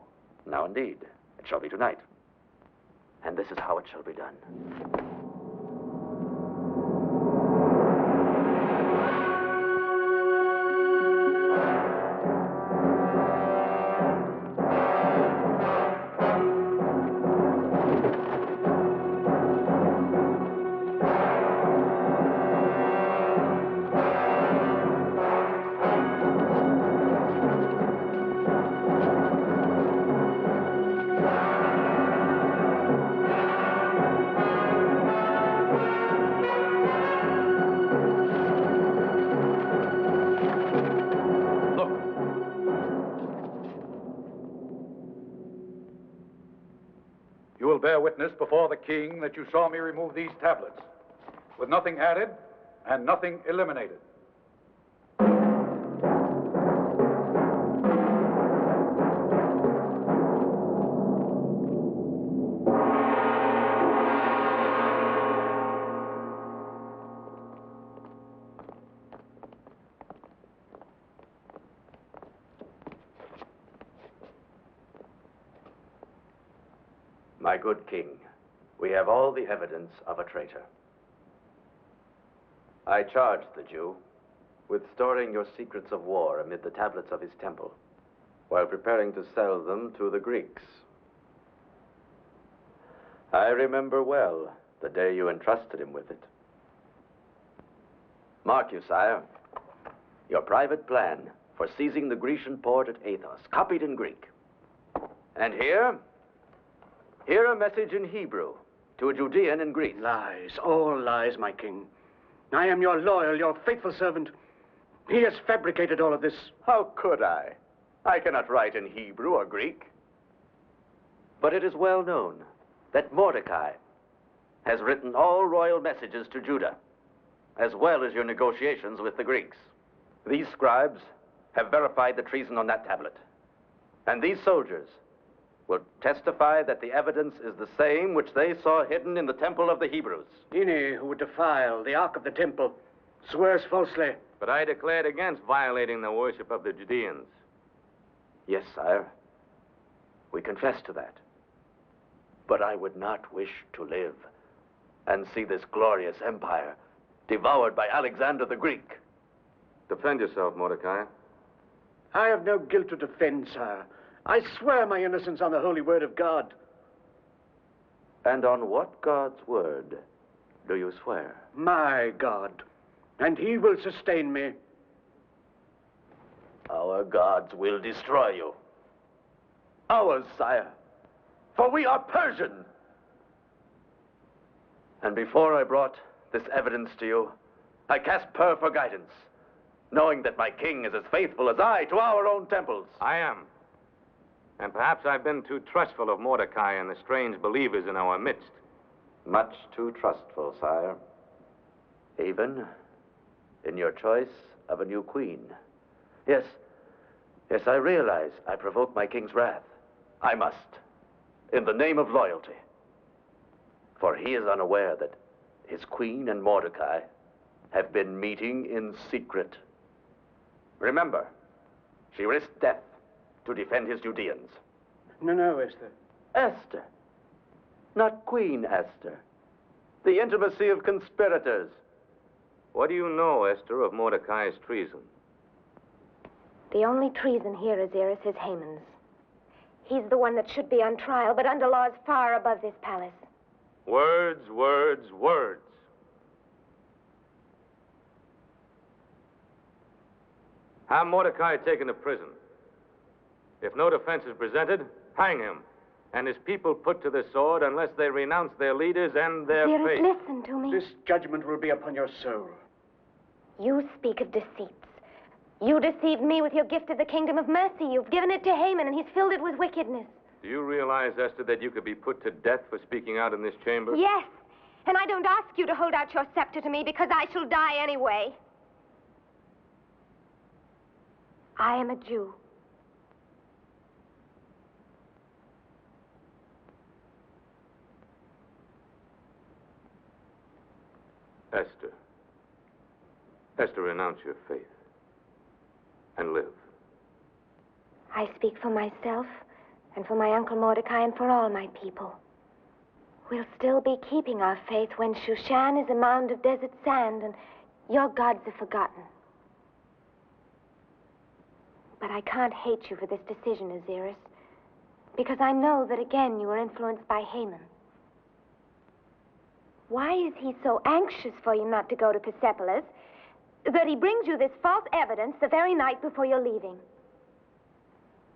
Now indeed. It shall be tonight. And this is how it shall be done. You will bear witness before the king that you saw me remove these tablets, with nothing added and nothing eliminated. My good king, we have all the evidence of a traitor. I charged the Jew with storing your secrets of war amid the tablets of his temple, while preparing to sell them to the Greeks. I remember well the day you entrusted him with it. Mark you, sire, your private plan for seizing the Grecian port at Athos, copied in Greek. And here a message in Hebrew to a Judean in Greece. Lies, all lies, my king. I am your loyal, your faithful servant. He has fabricated all of this. How could I? I cannot write in Hebrew or Greek. But it is well known that Mordecai has written all royal messages to Judah, as well as your negotiations with the Greeks. These scribes have verified the treason on that tablet. And these soldiers will testify that the evidence is the same which they saw hidden in the temple of the Hebrews. Any who would defile the ark of the temple swears falsely. But I declared against violating the worship of the Judeans. Yes, sire. We confess to that. But I would not wish to live and see this glorious empire devoured by Alexander the Greek. Defend yourself, Mordecai. I have no guilt to defend, sire. I swear my innocence on the holy word of God. And on what God's word do you swear? My God. And he will sustain me. Our gods will destroy you. Ours, sire. For we are Persian. And before I brought this evidence to you, I cast pur for guidance, knowing that my king is as faithful as I to our own temples. I am. And perhaps I've been too trustful of Mordecai and the strange believers in our midst. Much too trustful, sire. Even in your choice of a new queen. Yes, I realize I provoke my king's wrath. I must, in the name of loyalty. For he is unaware that his queen and Mordecai have been meeting in secret. Remember, she risked death to defend his Judeans. No, Esther. Esther. Not Queen Esther. The intimacy of conspirators. What do you know, Esther, of Mordecai's treason? The only treason here, Assirus, is Haman's. He's the one that should be on trial, but under laws far above this palace. Words, words, words. Have Mordecai taken to prison. If no defense is presented, hang him, and his people put to the sword unless they renounce their leaders and their faith. Listen to me. This judgment will be upon your soul. You speak of deceits, You deceived me with your gift of the kingdom of mercy. You've given it to Haman, and he's filled it with wickedness. Do you realize, Esther, that you could be put to death for speaking out in this chamber? Yes, and I don't ask you to hold out your scepter to me because I shall die anyway. I am a Jew. Esther. Esther, renounce your faith and live. I speak for myself and for my Uncle Mordecai and for all my people. We'll still be keeping our faith when Shushan is a mound of desert sand and your gods are forgotten. But I can't hate you for this decision, Assirus, because I know that again you were influenced by Haman. Why is he so anxious for you not to go to Persepolis that he brings you this false evidence the very night before you're leaving?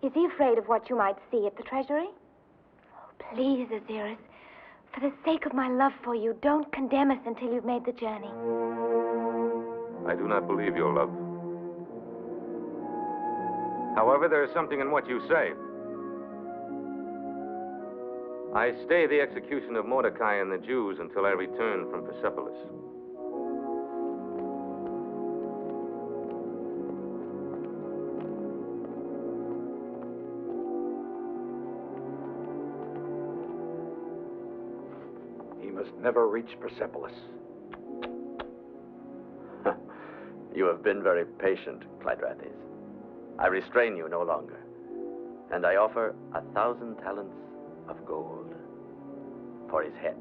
Is he afraid of what you might see at the treasury? Oh, please, Assirus, for the sake of my love for you, don't condemn us until you've made the journey. I do not believe your love. However, there is something in what you say. I stay the execution of Mordecai and the Jews until I return from Persepolis. He must never reach Persepolis. You have been very patient, Clydrathis. I restrain you no longer, and I offer 1,000 talents of gold for his head.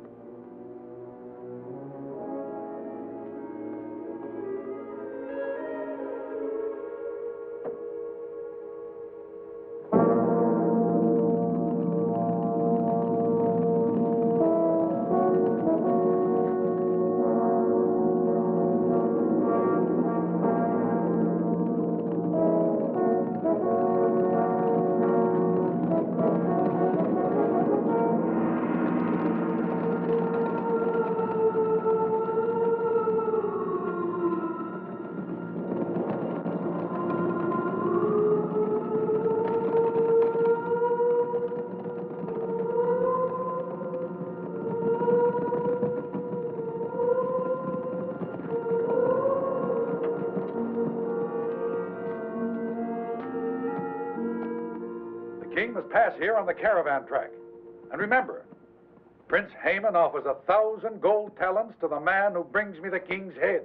Pass here on the caravan track. And remember, Prince Hmon offers 1,000 gold talents to the man who brings me the king's head.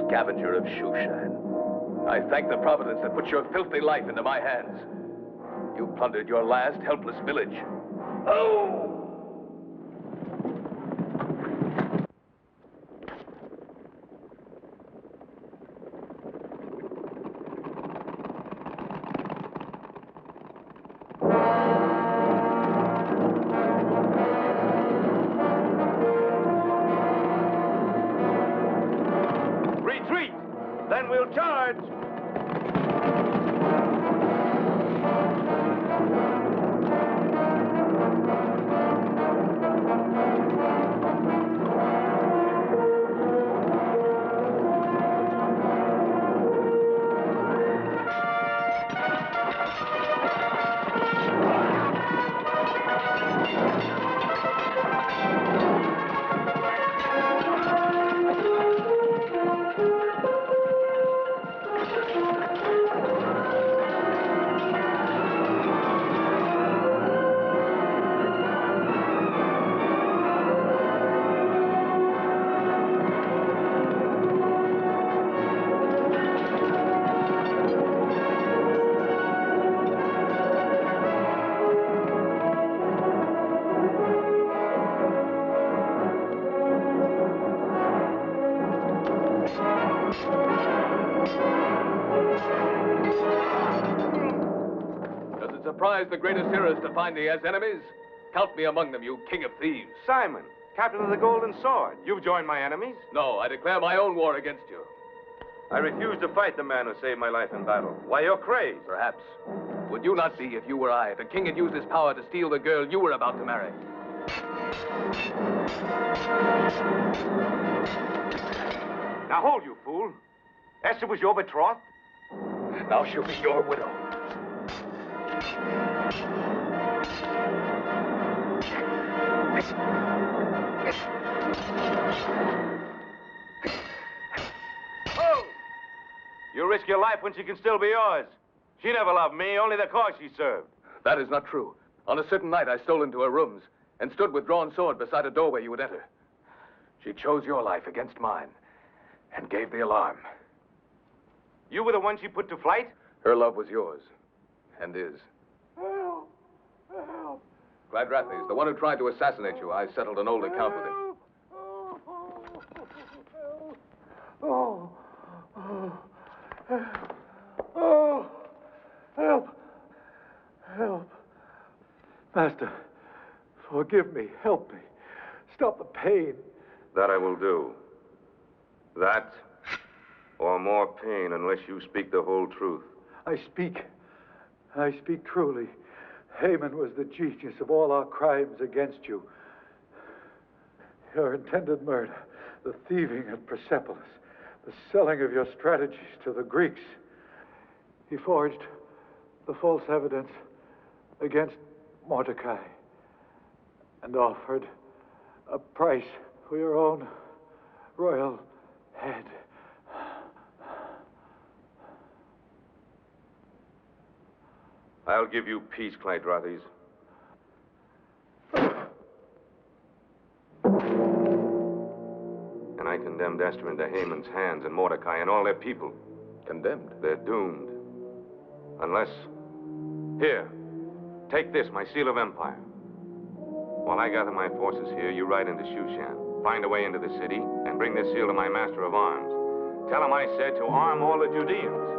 Scavenger of Shushan, I thank the Providence that put your filthy life into my hands. You plundered your last helpless village. Oh! Then we'll charge. surprised the great Assirus to find he has enemies? Count me among them, you king of thieves. Simon, captain of the Golden Sword. You've joined my enemies? No, I declare my own war against you. I refuse to fight the man who saved my life in battle. Why, you're crazed. Perhaps. Would you not be if you were I? The king had used his power to steal the girl you were about to marry. Now hold, you fool. Esther was your betrothed? Now she'll be your widow. Oh! You risk your life when she can still be yours. She never loved me, only the cause she served. That is not true. On a certain night, I stole into her rooms and stood with drawn sword beside a doorway you would enter. She chose your life against mine and gave the alarm. You were the one she put to flight? Her love was yours, and is. Help! Help! Clyde the one who tried to assassinate you. I settled an old account with him. Oh, oh, oh, help, help. Master, forgive me, help me. Stop the pain. That I will do. That, or more pain, unless you speak the whole truth. I speak truly. Hmon was the genius of all our crimes against you. Your intended murder, the thieving at Persepolis, the selling of your strategies to the Greeks. He forged the false evidence against Mordecai and offered a price for your own royal head. I'll give you peace, Clyde. And I condemned Esther into Haman's hands and Mordecai and all their people. Condemned? They're doomed. Unless... Here, take this, my seal of empire. While I gather my forces here, you ride into Shushan, find a way into the city, and bring this seal to my master of arms. Tell him I said to arm all the Judeans.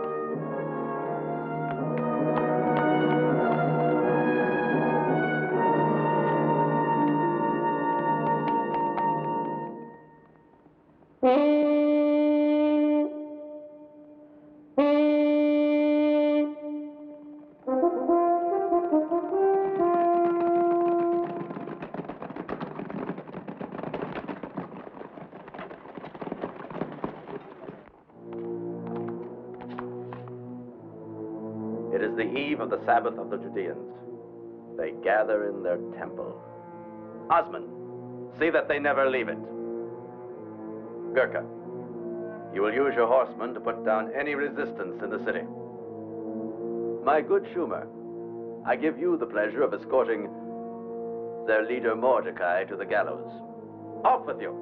It is the eve of the Sabbath of the Judeans. They gather in their temple. Osman, see that they never leave it. Gurkha, you will use your horsemen to put down any resistance in the city. My good Schumer, I give you the pleasure of escorting their leader Mordecai to the gallows. Off with you!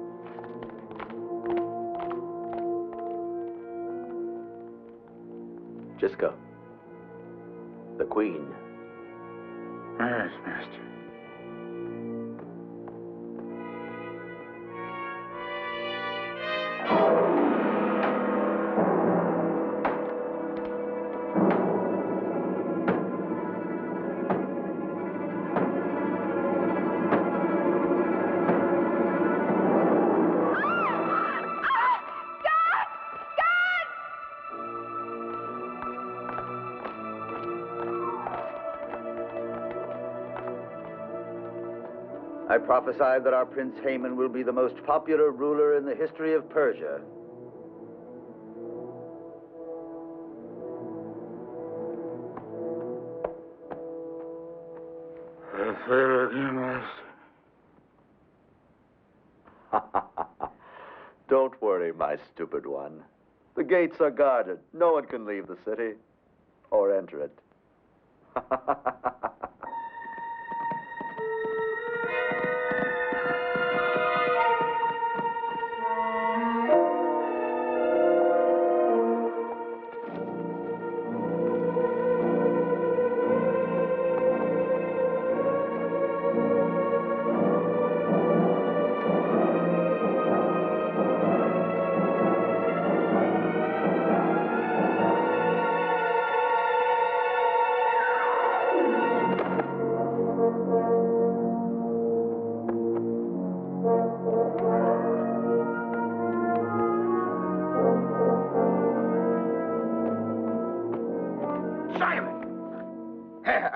Gisco. The Queen. Yes, Master. I prophesied that our Prince Hmon will be the most popular ruler in the history of Persia. Say again, Master. Don't worry, my stupid one. The gates are guarded. No one can leave the city or enter it.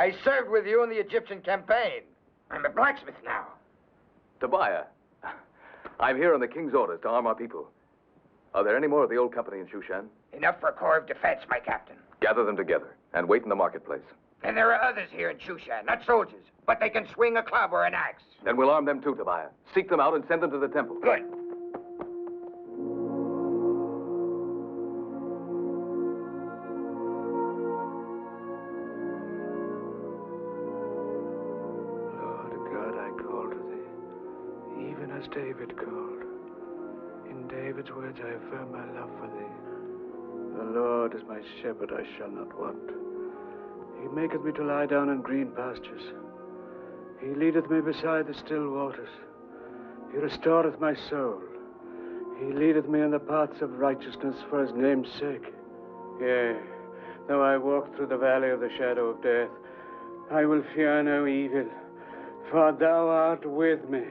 I served with you in the Egyptian campaign. I'm a blacksmith now. Tobiah, I'm here on the king's orders to arm our people. Are there any more of the old company in Shushan? Enough for a corps of defense, my captain. Gather them together and wait in the marketplace. And there are others here in Shushan, not soldiers, but they can swing a club or an axe. Then we'll arm them too, Tobiah. Seek them out and send them to the temple. Good. As David called. In David's words, I affirm my love for thee. The Lord is my shepherd, I shall not want. He maketh me to lie down in green pastures. He leadeth me beside the still waters. He restoreth my soul. He leadeth me in the paths of righteousness for his name's sake. Yea, though I walk through the valley of the shadow of death, I will fear no evil, for thou art with me.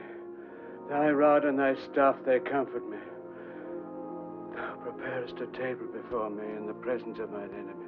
Thy rod and thy staff, they comfort me. Thou preparest a table before me in the presence of mine enemies.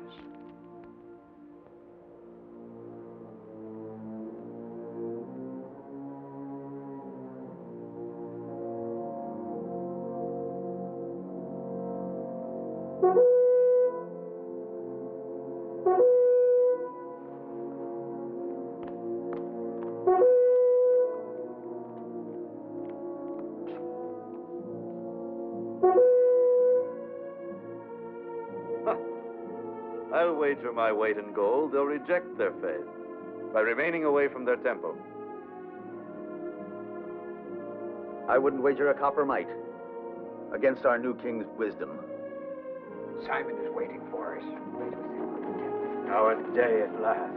I'll wager my weight in gold they'll reject their faith by remaining away from their temple. I wouldn't wager a copper mite against our new king's wisdom. Simon is waiting for us. Our day at last.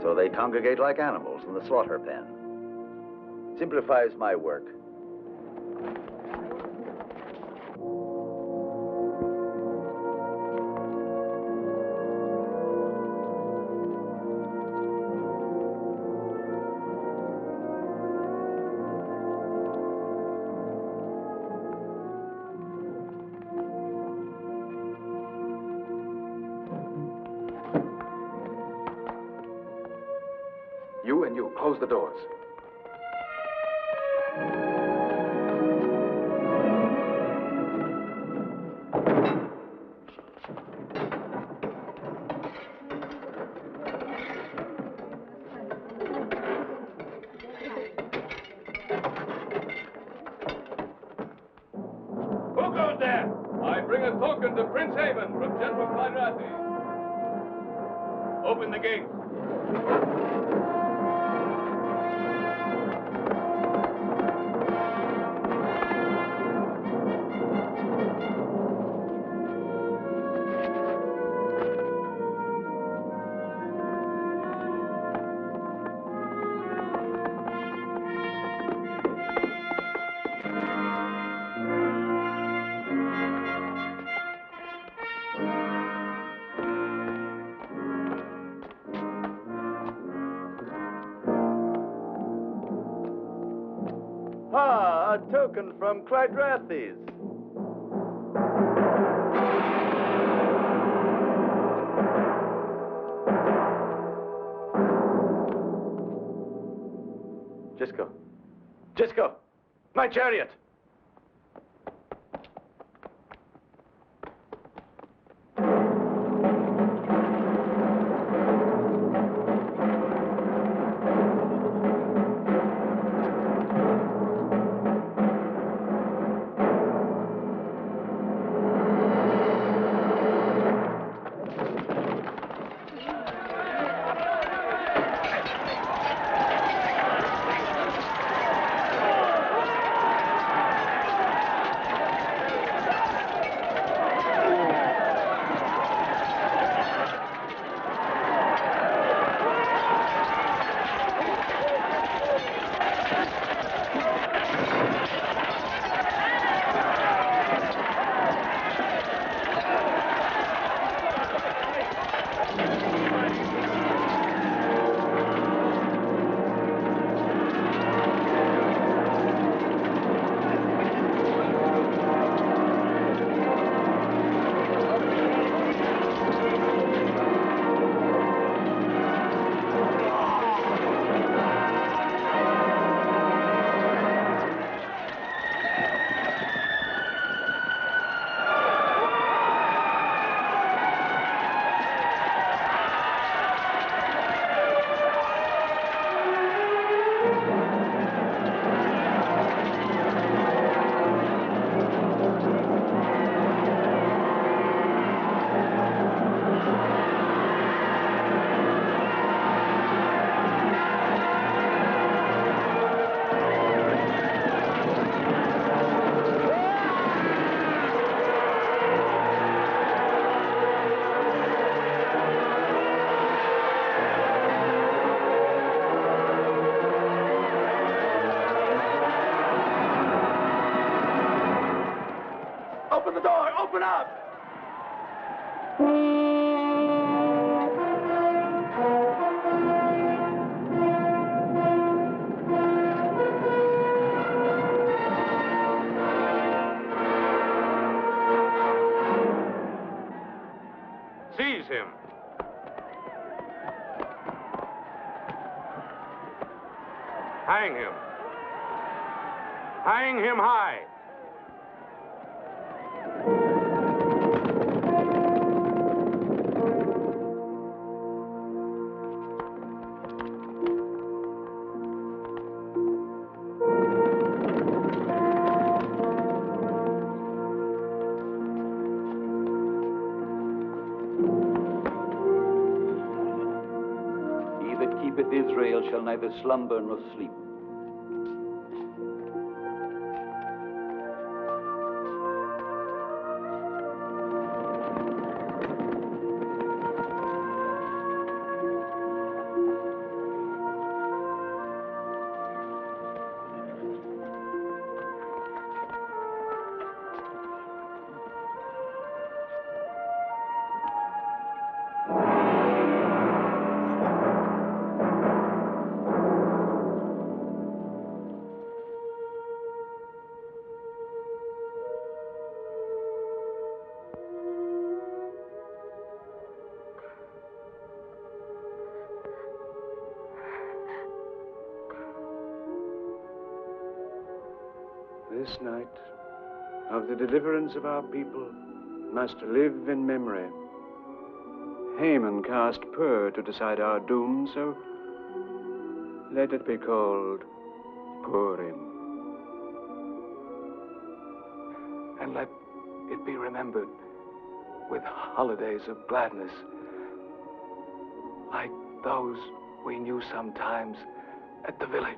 So they congregate like animals in the slaughter pen. Simplifies my work. You and you, close the doors. Who goes there? I bring a token to Prince Hmon from General Quadrati. Open the gate. Ah, a token from Clydrathes. Gisco. Gisco! My chariot! Open the door! Open up! Seize him. Hang him. Hang him high. He that keepeth Israel shall neither slumber nor sleep. This night of the deliverance of our people must live in memory. Haman cast pur to decide our doom, so let it be called Purim. And let it be remembered with holidays of gladness, like those we knew sometimes at the village.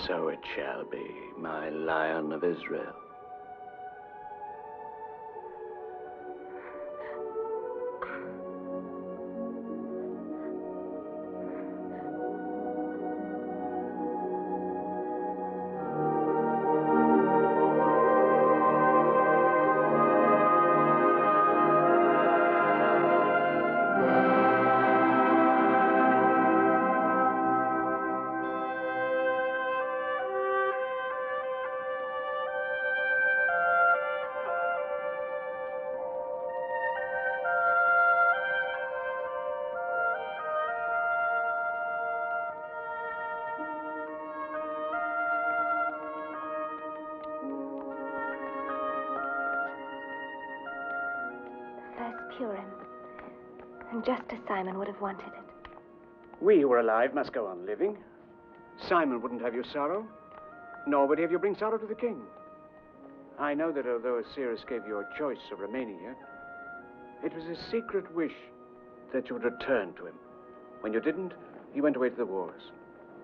So it shall be, my Lion of Israel. Purim. And just as Simon would have wanted it. We who are alive must go on living. Simon wouldn't have your sorrow, nor would he have you bring sorrow to the king. I know that although Assirus gave you a choice of remaining here, it was his secret wish that you would return to him. When you didn't, he went away to the wars,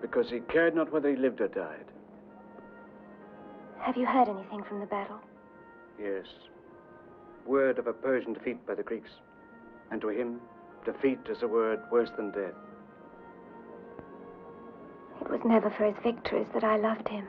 because he cared not whether he lived or died. Have you heard anything from the battle? Yes. Word of a Persian defeat by the Greeks. And to him, defeat is a word worse than death. It was never for his victories that I loved him.